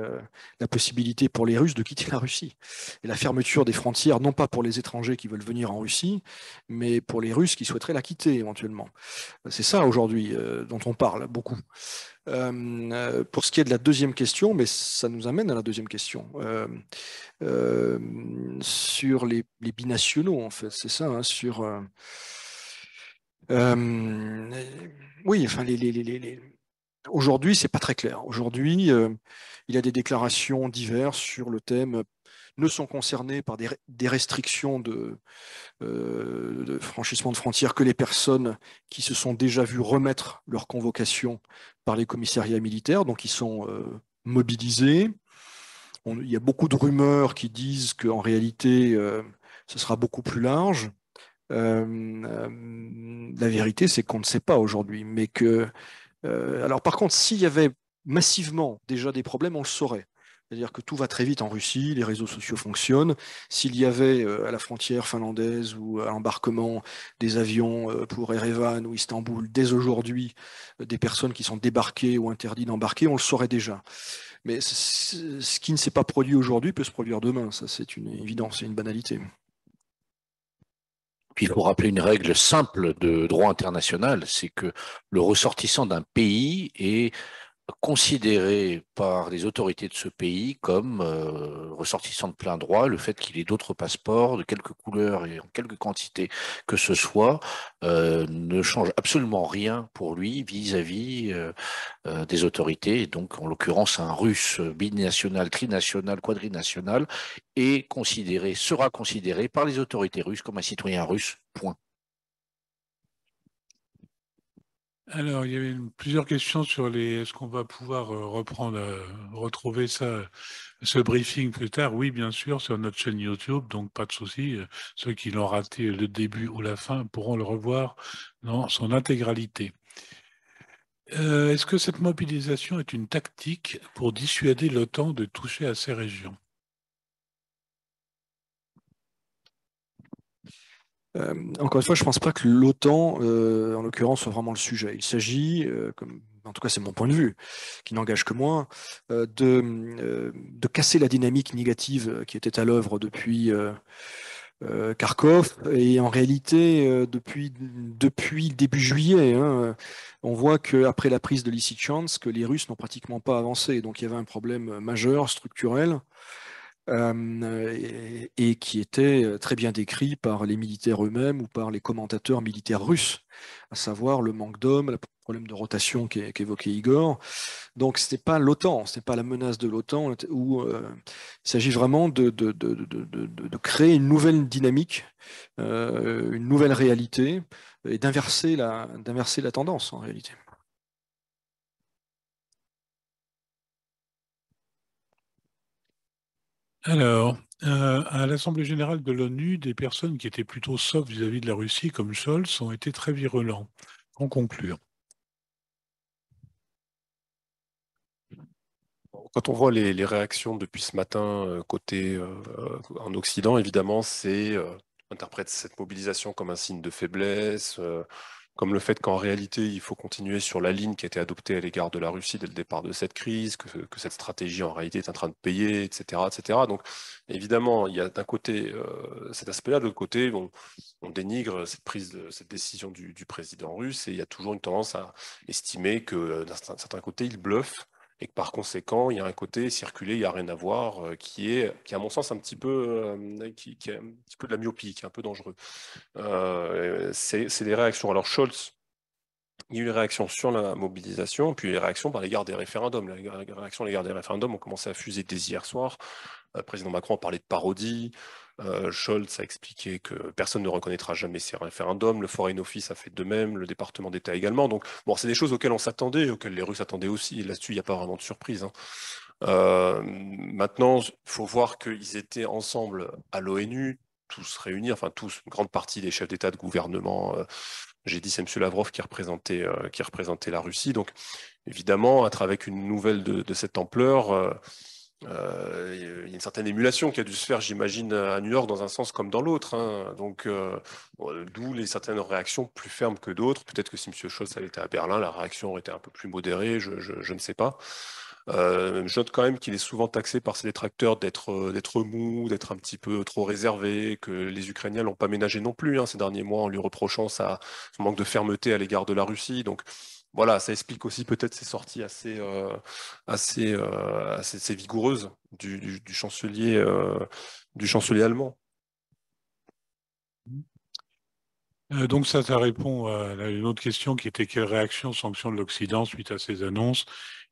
la possibilité pour les Russes de quitter la Russie. Et la fermeture des frontières, non pas pour les étrangers qui veulent venir en Russie, mais pour les Russes qui souhaiteraient la quitter éventuellement. C'est ça aujourd'hui dont on parle beaucoup. Pour ce qui est de la deuxième question, mais ça nous amène à la deuxième question, sur les binationaux, en fait, c'est ça, hein, sur... oui, enfin, aujourd'hui, c'est pas très clair. Aujourd'hui, il y a des déclarations diverses sur le thème ne sont concernés par des restrictions de franchissement de frontières que les personnes qui se sont déjà vues remettre leur convocation par les commissariats militaires, donc ils sont mobilisés. Il y a beaucoup de rumeurs qui disent qu'en réalité, ce sera beaucoup plus large. La vérité, c'est qu'on ne sait pas aujourd'hui, mais que... alors par contre, s'il y avait massivement déjà des problèmes, on le saurait. C'est-à-dire que tout va très vite en Russie, les réseaux sociaux fonctionnent. S'il y avait à la frontière finlandaise ou à l'embarquement des avions pour Erevan ou Istanbul, dès aujourd'hui, des personnes qui sont débarquées ou interdites d'embarquer, on le saurait déjà. Mais ce qui ne s'est pas produit aujourd'hui peut se produire demain. Ça, c'est une évidence, c'est une banalité. Puis il faut rappeler une règle simple de droit international, c'est que le ressortissant d'un pays est considéré par les autorités de ce pays comme ressortissant de plein droit. Le fait qu'il ait d'autres passeports, de quelque couleur et en quelque quantité que ce soit, ne change absolument rien pour lui vis-à-vis des autorités. Et donc, en l'occurrence, un russe binational, trinational, quadrinational est considéré, sera considéré par les autorités russes comme un citoyen russe, point. Alors, il y avait plusieurs questions sur les. Est-ce qu'on va pouvoir retrouver ça, ce briefing plus tard? Oui, bien sûr, sur notre chaîne YouTube, donc pas de souci. Ceux qui l'ont raté le début ou la fin pourront le revoir dans son intégralité. Est-ce que cette mobilisation est une tactique pour dissuader l'OTAN de toucher à ces régions? Encore une fois, je ne pense pas que l'OTAN, en l'occurrence, soit vraiment le sujet. Il s'agit, en tout cas c'est mon point de vue, qui n'engage que moi, de casser la dynamique négative qui était à l'œuvre depuis Kharkov. Et en réalité, depuis début juillet, hein, on voit qu'après la prise de Lysychansk, les Russes n'ont pratiquement pas avancé. Donc il y avait un problème majeur, structurel. Et qui était très bien décrit par les militaires eux-mêmes ou par les commentateurs militaires russes, à savoir le manque d'hommes, le problème de rotation qu'évoquait Igor. Donc ce n'est pas l'OTAN, ce n'est pas la menace de l'OTAN, où il s'agit vraiment de créer une nouvelle dynamique, une nouvelle réalité, et d'inverser la tendance en réalité. Alors, à l'Assemblée générale de l'ONU, des personnes qui étaient plutôt soft vis-à-vis de la Russie, comme Scholz, ont été très virulents. En conclure. Quand on voit les réactions depuis ce matin côté en Occident, évidemment, on interprète cette mobilisation comme un signe de faiblesse, comme le fait qu'en réalité, il faut continuer sur la ligne qui a été adoptée à l'égard de la Russie dès le départ de cette crise, que cette stratégie en réalité est en train de payer, etc., etc. Donc, évidemment, il y a d'un côté cet aspect-là, de l'autre côté, on dénigre cette décision du président russe, et il y a toujours une tendance à estimer que d'un certain côté, il bluffe, et que par conséquent, il y a un côté circulé, il n'y a rien à voir, qui est à mon sens un petit peu, qui est un petit peu de la myopie, qui est un peu dangereux. C'est les réactions. Alors Scholz, il y a eu les réactions sur la mobilisation, puis les réactions par l'égard des référendums. Les réactions à l'égard des référendums ont commencé à fuser dès hier soir. Le président Macron a parlé de parodie. Scholz a expliqué que personne ne reconnaîtra jamais ces référendums. Le Foreign Office a fait de même, le département d'État également. Donc, bon, c'est des choses auxquelles on s'attendait, auxquelles les Russes attendaient aussi. Et là-dessus, il n'y a pas vraiment de surprise, hein. Maintenant, il faut voir qu'ils étaient ensemble à l'ONU, tous réunis, enfin tous, une grande partie des chefs d'État, de gouvernement. J'ai dit, c'est M. Lavrov qui représentait la Russie. Donc, évidemment, avec une nouvelle de cette ampleur, il y a une certaine émulation qui a dû se faire, j'imagine, à New York dans un sens comme dans l'autre, hein. Donc, d'où certaines réactions plus fermes que d'autres. Peut-être que si M. Scholz avait été à Berlin, la réaction aurait été un peu plus modérée, je ne sais pas. Je note quand même qu'il est souvent taxé par ses détracteurs d'être mou, d'être un petit peu trop réservé, que les Ukrainiens l'ont pas ménagé non plus, hein, ces derniers mois, en lui reprochant son manque de fermeté à l'égard de la Russie. Donc voilà, ça explique aussi peut-être ces sorties assez vigoureuses du chancelier allemand. Donc ça répond à une autre question qui était quelle réaction sanctionne l'Occident suite à ces annonces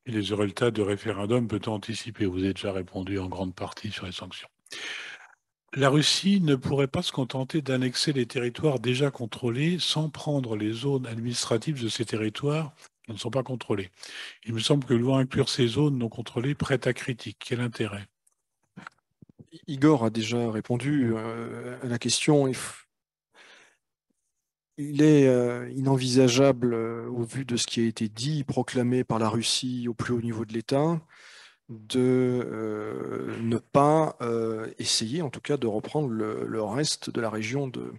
et les résultats de référendum peut-on anticiper? Vous avez déjà répondu en grande partie sur les sanctions. La Russie ne pourrait pas se contenter d'annexer les territoires déjà contrôlés sans prendre les zones administratives de ces territoires qui ne sont pas contrôlés. Il me semble que loi inclure ces zones non contrôlées prête à critique. Quel intérêt? Igor a déjà répondu à la question. Il est inenvisageable, au vu de ce qui a été dit, proclamé par la Russie au plus haut niveau de l'État, de ne pas essayer, en tout cas, de reprendre le reste de la région de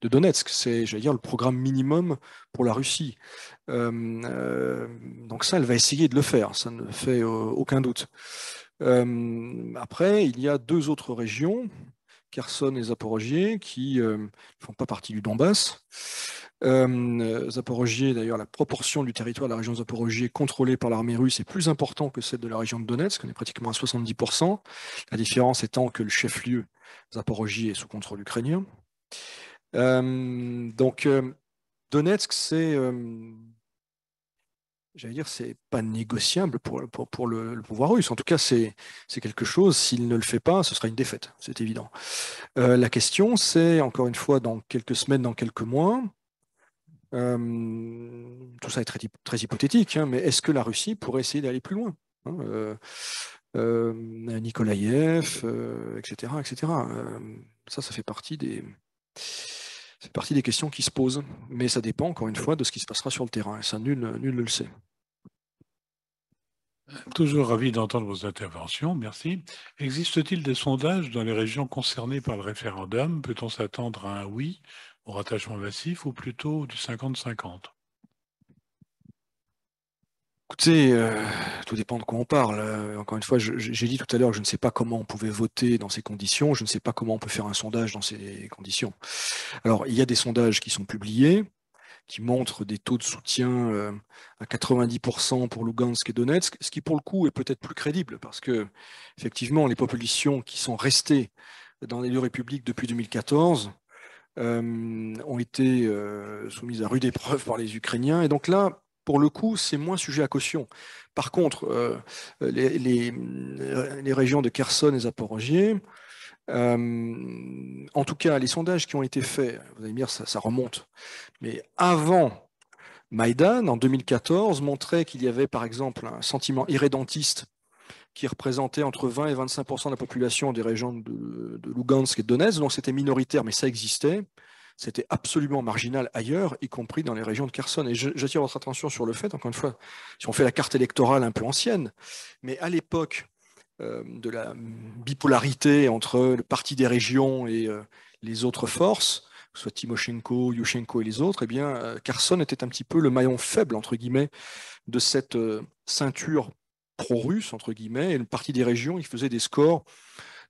Donetsk. C'est, j'allais dire, le programme minimum pour la Russie. Donc ça, elle va essayer de le faire, ça ne fait aucun doute. Après, il y a deux autres régions, Kherson et Zaporogié, qui ne font pas partie du Donbass. Zaporogié, d'ailleurs, la proportion du territoire de la région de Zaporogié contrôlée par l'armée russe est plus importante que celle de la région de Donetsk, on est pratiquement à 70%. La différence étant que le chef-lieu, Zaporogié, est sous contrôle ukrainien. Donc, Donetsk, j'allais dire, c'est pas négociable pour le pouvoir russe. En tout cas, c'est quelque chose, s'il ne le fait pas, ce sera une défaite, c'est évident. La question, c'est, encore une fois, dans quelques semaines, dans quelques mois, tout ça est très hypothétique, hein, mais est-ce que la Russie pourrait essayer d'aller plus loin, hein, Nikolaïev, etc. etc. Ça fait partie des questions qui se posent. Mais ça dépend, encore une fois, de ce qui se passera sur le terrain. Et ça, nul ne le sait. Toujours ravi d'entendre vos interventions, merci. Existe-t-il des sondages dans les régions concernées par le référendum? Peut-on s'attendre à un oui au rattachement massif ou plutôt du 50-50? Écoutez, tout dépend de quoi on parle. Encore une fois, j'ai dit tout à l'heure que je ne sais pas comment on pouvait voter dans ces conditions. Je ne sais pas comment on peut faire un sondage dans ces conditions. Alors, il y a des sondages qui sont publiés, qui montrent des taux de soutien à 90% pour Lugansk et Donetsk, ce qui pour le coup est peut-être plus crédible, parce que effectivement, les populations qui sont restées dans les deux républiques depuis 2014 ont été soumises à rude épreuve par les Ukrainiens. Et donc là, pour le coup, c'est moins sujet à caution. Par contre, les régions de Kherson et Zaporogié, en tout cas, les sondages qui ont été faits, vous allez me dire, ça remonte, mais avant Maïdan, en 2014, montraient qu'il y avait, par exemple, un sentiment irrédentiste qui représentait entre 20 et 25% de la population des régions de Lugansk et de Donetsk, donc c'était minoritaire, mais ça existait. C'était absolument marginal ailleurs, y compris dans les régions de Kherson. Et j'attire votre attention sur le fait, encore une fois, si on fait la carte électorale un peu ancienne, mais à l'époque de la bipolarité entre le parti des régions et les autres forces, que ce soit Timoshenko, Yushchenko et les autres, eh bien, Kherson était un petit peu le maillon faible, entre guillemets, de cette ceinture pro-russe, entre guillemets, et le parti des régions, il faisait des scores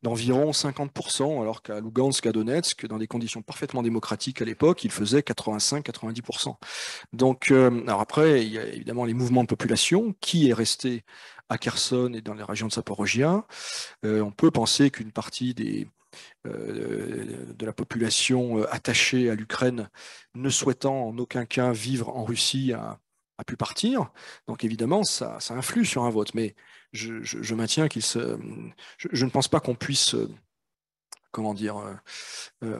d'environ 50%, alors qu'à Lugansk, à Donetsk, dans des conditions parfaitement démocratiques à l'époque, il faisait 85-90%. Donc, alors après, il y a évidemment les mouvements de population, qui est resté à Kherson et dans les régions de Zaporogia. On peut penser qu'une partie de la population attachée à l'Ukraine, ne souhaitant en aucun cas vivre en Russie, a pu partir. Donc évidemment, ça influe sur un vote. Mais je maintiens je ne pense pas qu'on puisse, comment dire,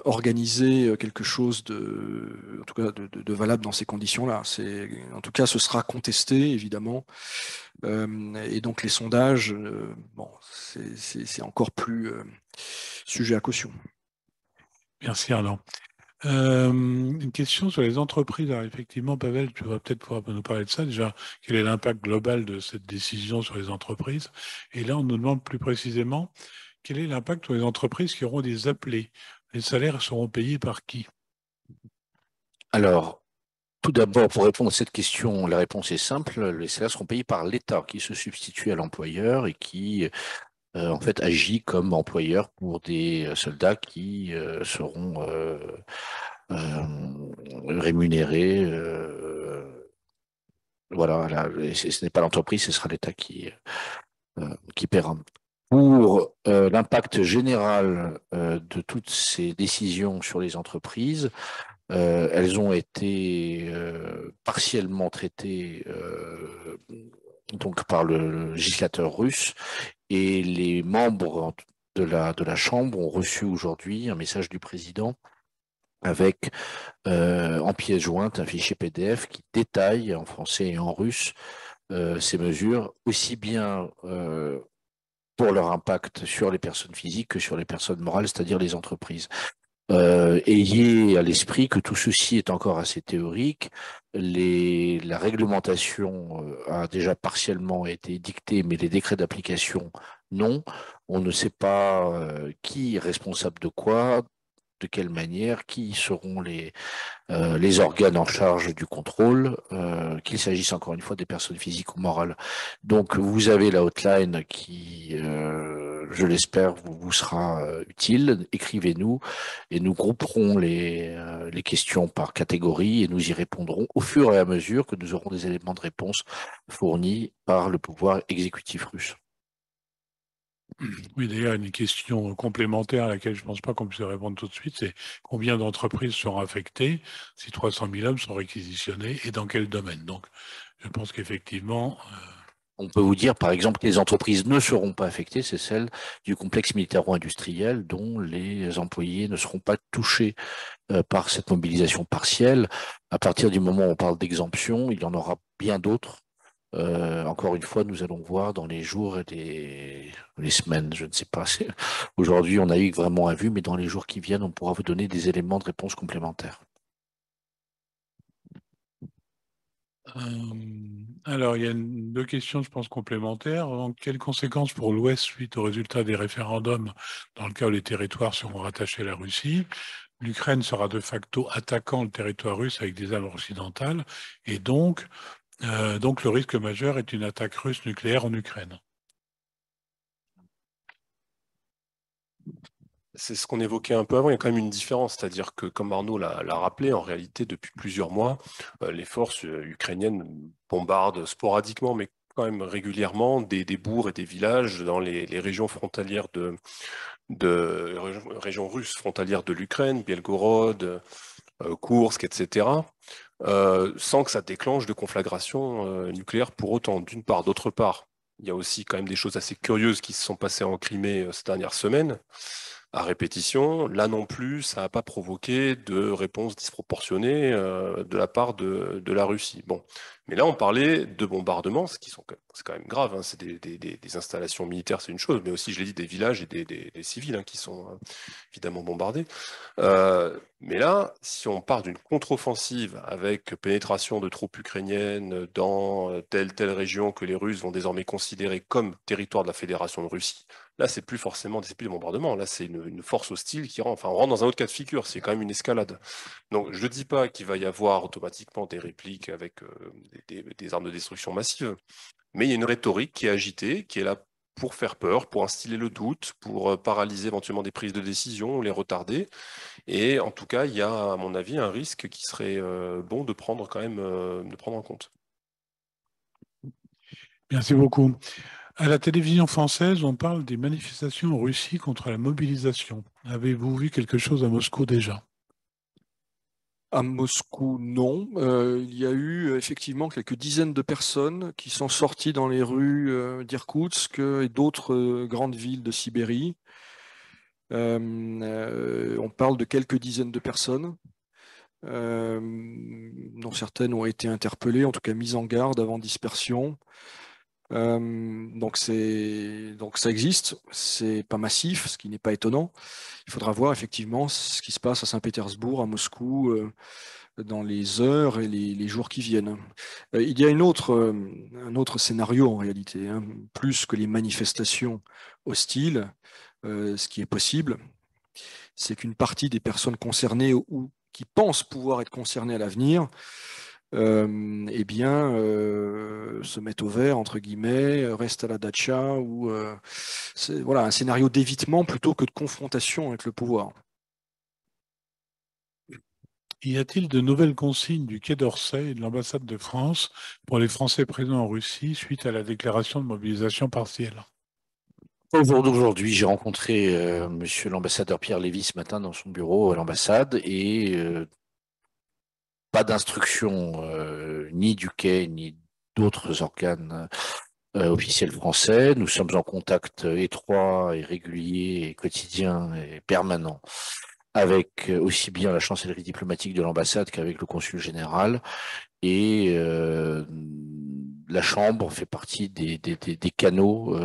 organiser quelque chose en tout cas de valable dans ces conditions-là. En tout cas, ce sera contesté, évidemment. Et donc les sondages, bon, c'est encore plus sujet à caution. Merci Arnaud. Une question sur les entreprises. Alors effectivement, Pavel, tu vas peut-être pouvoir nous parler de ça. Déjà, quel est l'impact global de cette décision sur les entreprises? Et là, on nous demande plus précisément, quel est l'impact sur les entreprises qui auront des appelés? Les salaires seront payés par qui? Alors, tout d'abord, pour répondre à cette question, la réponse est simple. Les salaires seront payés par l'État qui se substitue à l'employeur et qui, en fait, agit comme employeur pour des soldats qui seront rémunérés. Voilà, ce n'est pas l'entreprise, ce sera l'État qui paiera. Pour l'impact général de toutes ces décisions sur les entreprises, elles ont été partiellement traitées donc par le législateur russe, et les membres de la Chambre ont reçu aujourd'hui un message du président avec en pièce jointe un fichier PDF qui détaille en français et en russe ces mesures, aussi bien pour leur impact sur les personnes physiques que sur les personnes morales, c'est-à-dire les entreprises. Ayez à l'esprit que tout ceci est encore assez théorique. La réglementation a déjà partiellement été dictée, mais les décrets d'application, non. On ne sait pas qui est responsable de quoi, de quelle manière, qui seront les organes en charge du contrôle, qu'il s'agisse encore une fois des personnes physiques ou morales. Donc vous avez la hotline qui, je l'espère, vous sera utile. Écrivez-nous et nous grouperons les questions par catégorie et nous y répondrons au fur et à mesure que nous aurons des éléments de réponse fournis par le pouvoir exécutif russe. Oui, d'ailleurs, une question complémentaire à laquelle je ne pense pas qu'on puisse répondre tout de suite, c'est combien d'entreprises seront affectées si 300 000 hommes sont réquisitionnés et dans quel domaine? Donc, je pense qu'effectivement... On peut vous dire, par exemple, que les entreprises ne seront pas affectées, c'est celles du complexe militaro-industriel dont les employés ne seront pas touchés par cette mobilisation partielle. À partir du moment où on parle d'exemption, il y en aura bien d'autres. Encore une fois, nous allons voir dans les jours et les semaines, je ne sais pas. Aujourd'hui, on a eu vraiment un vu, mais dans les jours qui viennent, on pourra vous donner des éléments de réponse complémentaires. Alors, il y a deux questions, je pense, complémentaires. Donc, quelles conséquences pour l'Ouest suite au résultat des référendums dans le cas où les territoires seront rattachés à la Russie? L'Ukraine sera de facto attaquant le territoire russe avec des armes occidentales et donc le risque majeur est une attaque russe nucléaire en Ukraine. C'est ce qu'on évoquait un peu avant, il y a quand même une différence, c'est-à-dire que, comme Arnaud l'a rappelé, en réalité, depuis plusieurs mois, les forces ukrainiennes bombardent sporadiquement, mais quand même régulièrement, des bourgs et des villages dans les régions frontalières régions russes frontalières de l'Ukraine, Belgorod, Koursk, etc., sans que ça déclenche de conflagration nucléaire pour autant, d'une part. D'autre part, il y a aussi quand même des choses assez curieuses qui se sont passées en Crimée ces dernières semaines, à répétition. Là non plus, ça n'a pas provoqué de réponse disproportionnée de la part de la Russie. Bon, mais là on parlait de bombardements, c'est quand même grave, hein. C'est des installations militaires, c'est une chose, mais aussi, je l'ai dit, des villages et des civils qui sont évidemment bombardés. Mais là, si on part d'une contre-offensive avec pénétration de troupes ukrainiennes dans telle région que les Russes vont désormais considérer comme territoire de la Fédération de Russie, là, c'est plus des bombardements. Là, c'est une force hostile qui rentre. Enfin, on rentre dans un autre cas de figure. C'est quand même une escalade. Donc, je ne dis pas qu'il va y avoir automatiquement des répliques avec des armes de destruction massive, mais il y a une rhétorique qui est agitée, qui est là pour faire peur, pour instiller le doute, pour paralyser éventuellement des prises de décision, les retarder. Et en tout cas, il y a, à mon avis, un risque qui serait bon de prendre quand même de prendre en compte. Merci beaucoup. À la télévision française, on parle des manifestations en Russie contre la mobilisation. Avez-vous vu quelque chose à Moscou déjà? À Moscou, non. Il y a eu effectivement quelques dizaines de personnes qui sont sorties dans les rues d'Irkoutsk et d'autres grandes villes de Sibérie. On parle de quelques dizaines de personnes, dont certaines ont été interpellées, en tout cas mises en garde avant dispersion. Donc ça existe, c'est pas massif, ce qui n'est pas étonnant. Il faudra voir effectivement ce qui se passe à Saint-Pétersbourg, à Moscou, dans les heures et les jours qui viennent. Il y a un autre scénario en réalité, plus que les manifestations hostiles. Ce qui est possible, c'est qu'une partie des personnes concernées ou qui pensent pouvoir être concernées à l'avenir se mettent au vert, entre guillemets, restent à la datcha, ou voilà, un scénario d'évitement plutôt que de confrontation avec le pouvoir. Y a-t-il de nouvelles consignes du Quai d'Orsay et de l'ambassade de France pour les Français présents en Russie suite à la déclaration de mobilisation partielle? Aujourd'hui, j'ai rencontré monsieur l'ambassadeur Pierre Lévy ce matin dans son bureau à l'ambassade et pas d'instruction ni du Quai ni d'autres organes officiels français. Nous sommes en contact étroit et régulier et quotidien et permanent avec aussi bien la chancellerie diplomatique de l'ambassade qu'avec le consul général. Et la Chambre fait partie des canaux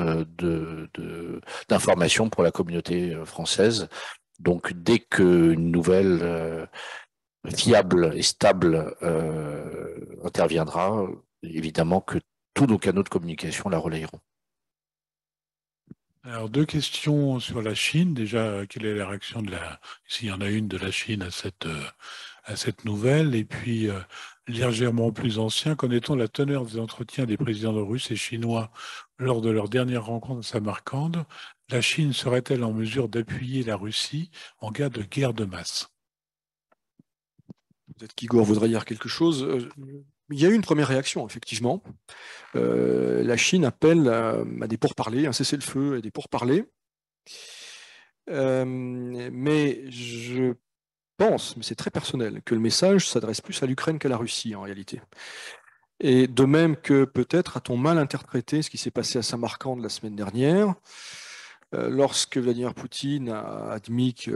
d'information pour la communauté française. Donc, dès qu'une nouvelle fiable et stable interviendra, évidemment que tous nos canaux de communication la relayeront. Alors, deux questions sur la Chine. Déjà, quelle est la réaction s'il y en a une, de la Chine à cette nouvelle? Et puis, légèrement plus ancien, connaît-on la teneur des entretiens des présidents russes et chinois lors de leur dernière rencontre à Samarcande? La Chine serait-elle en mesure d'appuyer la Russie en cas de guerre de masse? Peut-être qu'Igor voudrait dire quelque chose. Il y a eu une première réaction, effectivement. La Chine appelle à des pourparlers, un cessez-le-feu et des pourparlers. Mais je pense, mais c'est très personnel, que le message s'adresse plus à l'Ukraine qu'à la Russie en réalité. Et de même que peut-être a-t-on mal interprété ce qui s'est passé à Samarcande la semaine dernière, lorsque Vladimir Poutine a admis qu'il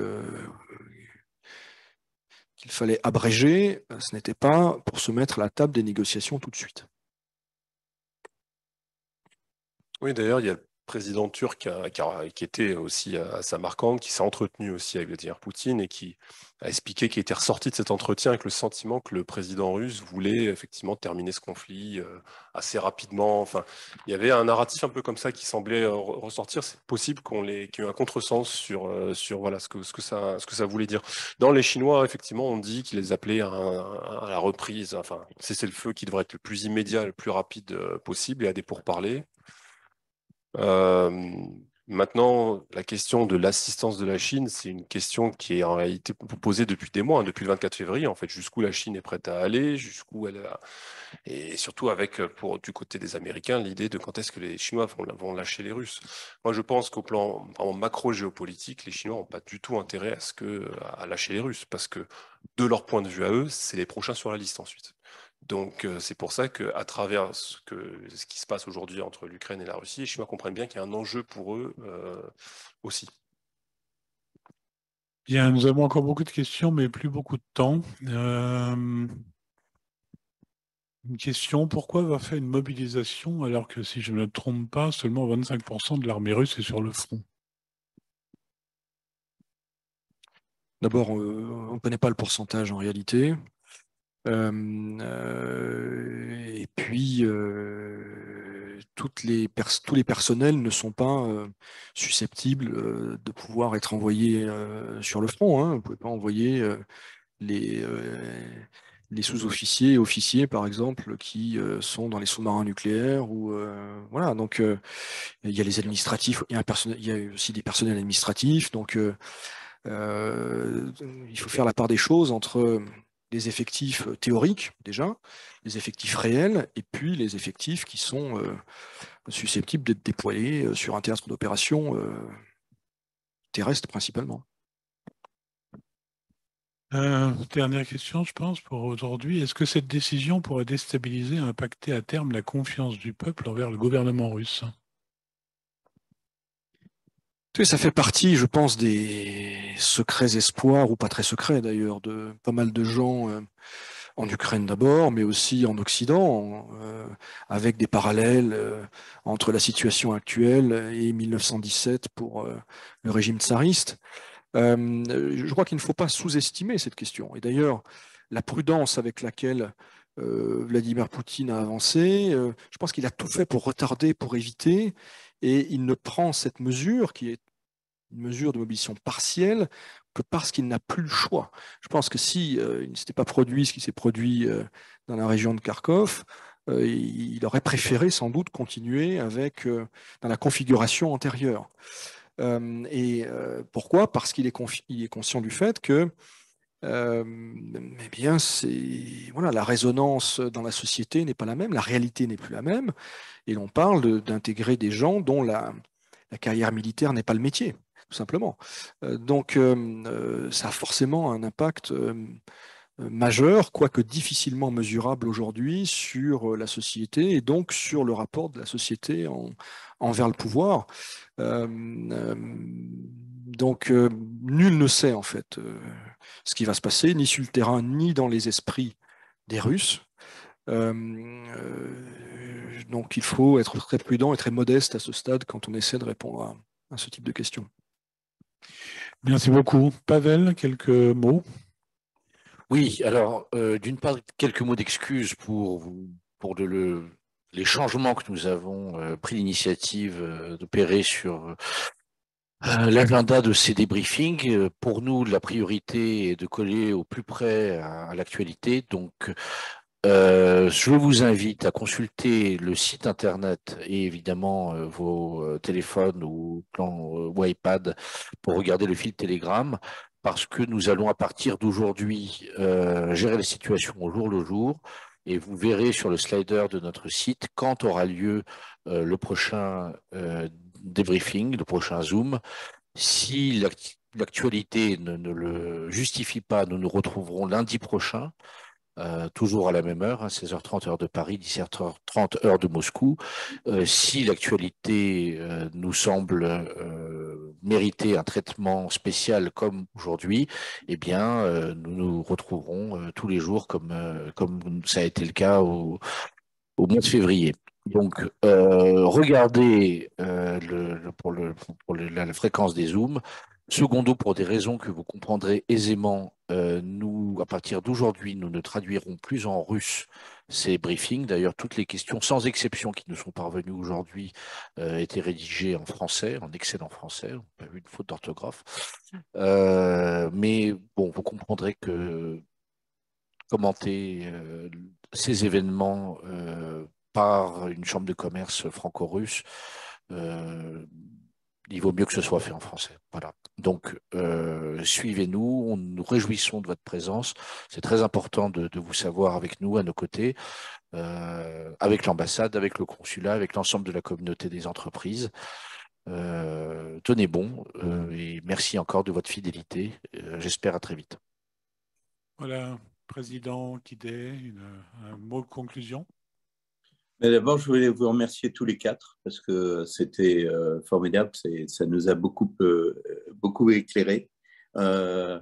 fallait abréger, ce n'était pas pour se mettre à la table des négociations tout de suite. Oui, d'ailleurs, il y a le président turc qui était aussi à Samarcande, qui s'est entretenu aussi avec Vladimir Poutine et qui a expliqué qu'il était ressorti de cet entretien avec le sentiment que le président russe voulait effectivement terminer ce conflit assez rapidement. Enfin, il y avait un narratif un peu comme ça qui semblait ressortir. C'est possible qu'il y ait eu un contresens sur voilà, ce que ça voulait dire. Dans les Chinois, effectivement, on dit qu'ils les appelaient à la reprise, enfin, cessez-le-feu qui devrait être le plus immédiat, le plus rapide possible et à des pourparlers. Maintenant, la question de l'assistance de la Chine, c'est une question qui est en réalité posée depuis des mois, depuis le 24 février, en fait, jusqu'où la Chine est prête à aller, jusqu'où et surtout avec, du côté des Américains, l'idée de quand est-ce que les Chinois vont lâcher les Russes. Moi, je pense qu'au plan vraiment macro-géopolitique, les Chinois n'ont pas du tout intérêt à lâcher les Russes, parce que de leur point de vue à eux, c'est les prochains sur la liste ensuite. Donc, c'est pour ça qu'à travers ce qui se passe aujourd'hui entre l'Ukraine et la Russie, les Chinois comprennent bien qu'il y a un enjeu pour eux aussi. Bien, nous avons encore beaucoup de questions, mais plus beaucoup de temps. Une question, pourquoi avoir fait une mobilisation alors que, si je ne me trompe pas, seulement 25% de l'armée russe est sur le front? D'abord, on ne connaît pas le pourcentage en réalité. Et puis, tous les personnels ne sont pas susceptibles de pouvoir être envoyés sur le front. Vous ne pouvez pas envoyer les sous-officiers et officiers, par exemple, qui sont dans les sous-marins nucléaires. Voilà, donc il y a les administratifs, il y a aussi des personnels administratifs. Donc, il faut faire la part des choses entre les effectifs théoriques, déjà, les effectifs réels, et puis les effectifs qui sont susceptibles d'être déployés sur un théâtre d'opération terrestre principalement. Dernière question, je pense, pour aujourd'hui. Est-ce que cette décision pourrait déstabiliser et impacter à terme la confiance du peuple envers le gouvernement russe? Ça fait partie, je pense, des secrets espoirs, ou pas très secrets d'ailleurs, de pas mal de gens en Ukraine d'abord, mais aussi en Occident, avec des parallèles entre la situation actuelle et 1917 pour le régime tsariste. Je crois qu'il ne faut pas sous-estimer cette question. Et d'ailleurs, la prudence avec laquelle Vladimir Poutine a avancé, je pense qu'il a tout fait pour retarder, pour éviter, et il ne prend cette mesure, qui est une mesure de mobilisation partielle, que parce qu'il n'a plus le choix. Je pense que si il ne s'était pas produit ce qui s'est produit dans la région de Kharkov, il aurait préféré sans doute continuer dans la configuration antérieure. Pourquoi? Parce qu'il est conscient du fait que eh bien, voilà, la résonance dans la société n'est pas la même, la réalité n'est plus la même, et l'on parle d'intégrer des gens dont la carrière militaire n'est pas le métier, tout simplement. Donc, ça a forcément un impact majeur, quoique difficilement mesurable aujourd'hui, sur la société et donc sur le rapport de la société envers le pouvoir. Donc, nul ne sait en fait ce qui va se passer, ni sur le terrain, ni dans les esprits des Russes. Donc, il faut être très prudent et très modeste à ce stade quand on essaie de répondre à ce type de questions. Merci beaucoup. Pavel, quelques mots? Oui, alors, d'une part, quelques mots d'excuses pour les changements que nous avons pris l'initiative d'opérer sur l'agenda de ces débriefings. Pour nous, la priorité est de coller au plus près à l'actualité. Donc, je vous invite à consulter le site internet et évidemment vos téléphones ou iPad pour regarder le fil Telegram, parce que nous allons à partir d'aujourd'hui gérer la situation au jour le jour. Et vous verrez sur le slider de notre site quand aura lieu le prochain débriefing, le prochain Zoom. Si l'actualité ne le justifie pas, nous nous retrouverons lundi prochain, toujours à la même heure, 16h30 heure de Paris, 17h30 heure de Moscou. Si l'actualité nous semble mériter un traitement spécial comme aujourd'hui, eh bien, nous nous retrouverons tous les jours comme ça a été le cas au mois de février. Donc, regardez la fréquence des Zooms. Secondo, pour des raisons que vous comprendrez aisément, nous, à partir d'aujourd'hui, nous ne traduirons plus en russe ces briefings. D'ailleurs, toutes les questions, sans exception, qui nous sont parvenues aujourd'hui, étaient rédigées en français, en excellent français. On n'a pas vu une faute d'orthographe. Mais bon, vous comprendrez que commenter ces événements par une chambre de commerce franco-russe, il vaut mieux que ce soit fait en français. Voilà. Donc, suivez-nous. Nous réjouissons de votre présence. C'est très important de vous savoir avec nous, à nos côtés, avec l'ambassade, avec le consulat, avec l'ensemble de la communauté des entreprises. Tenez bon et merci encore de votre fidélité. J'espère à très vite. Voilà, Président Kidé, un mot de conclusion? Mais d'abord, je voulais vous remercier tous les quatre parce que c'était formidable. Ça nous a beaucoup éclairé. Je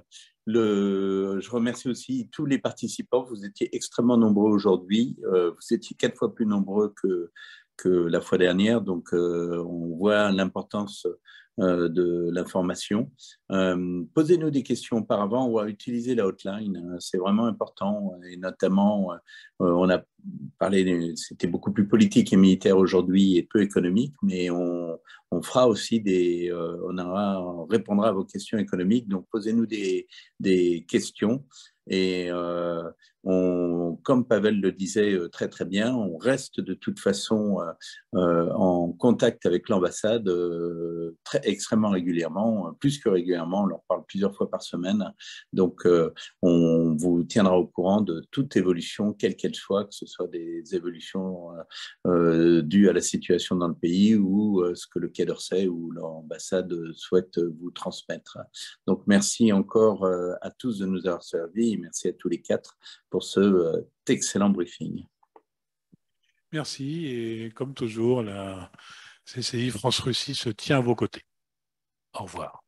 remercie aussi tous les participants. Vous étiez extrêmement nombreux aujourd'hui. Vous étiez 4 fois plus nombreux que la fois dernière. Donc, on voit l'importance de l'information. Posez-nous des questions auparavant ou à utiliser la hotline. C'est vraiment important. Et notamment, on a parlé, c'était beaucoup plus politique et militaire aujourd'hui et peu économique, mais on fera aussi on répondra à vos questions économiques. Donc, posez-nous des questions. Et comme Pavel le disait très très bien, on reste de toute façon en contact avec l'ambassade extrêmement régulièrement, plus que régulièrement, on leur parle plusieurs fois par semaine. Donc on vous tiendra au courant de toute évolution, quelle qu'elle soit, que ce soit des évolutions dues à la situation dans le pays ou ce que le Quai d'Orsay ou l'ambassade souhaite vous transmettre. Donc merci encore à tous de nous avoir servis et merci à tous les quatre pour cet excellent briefing. Merci et comme toujours, la CCI France-Russie se tient à vos côtés. Au revoir.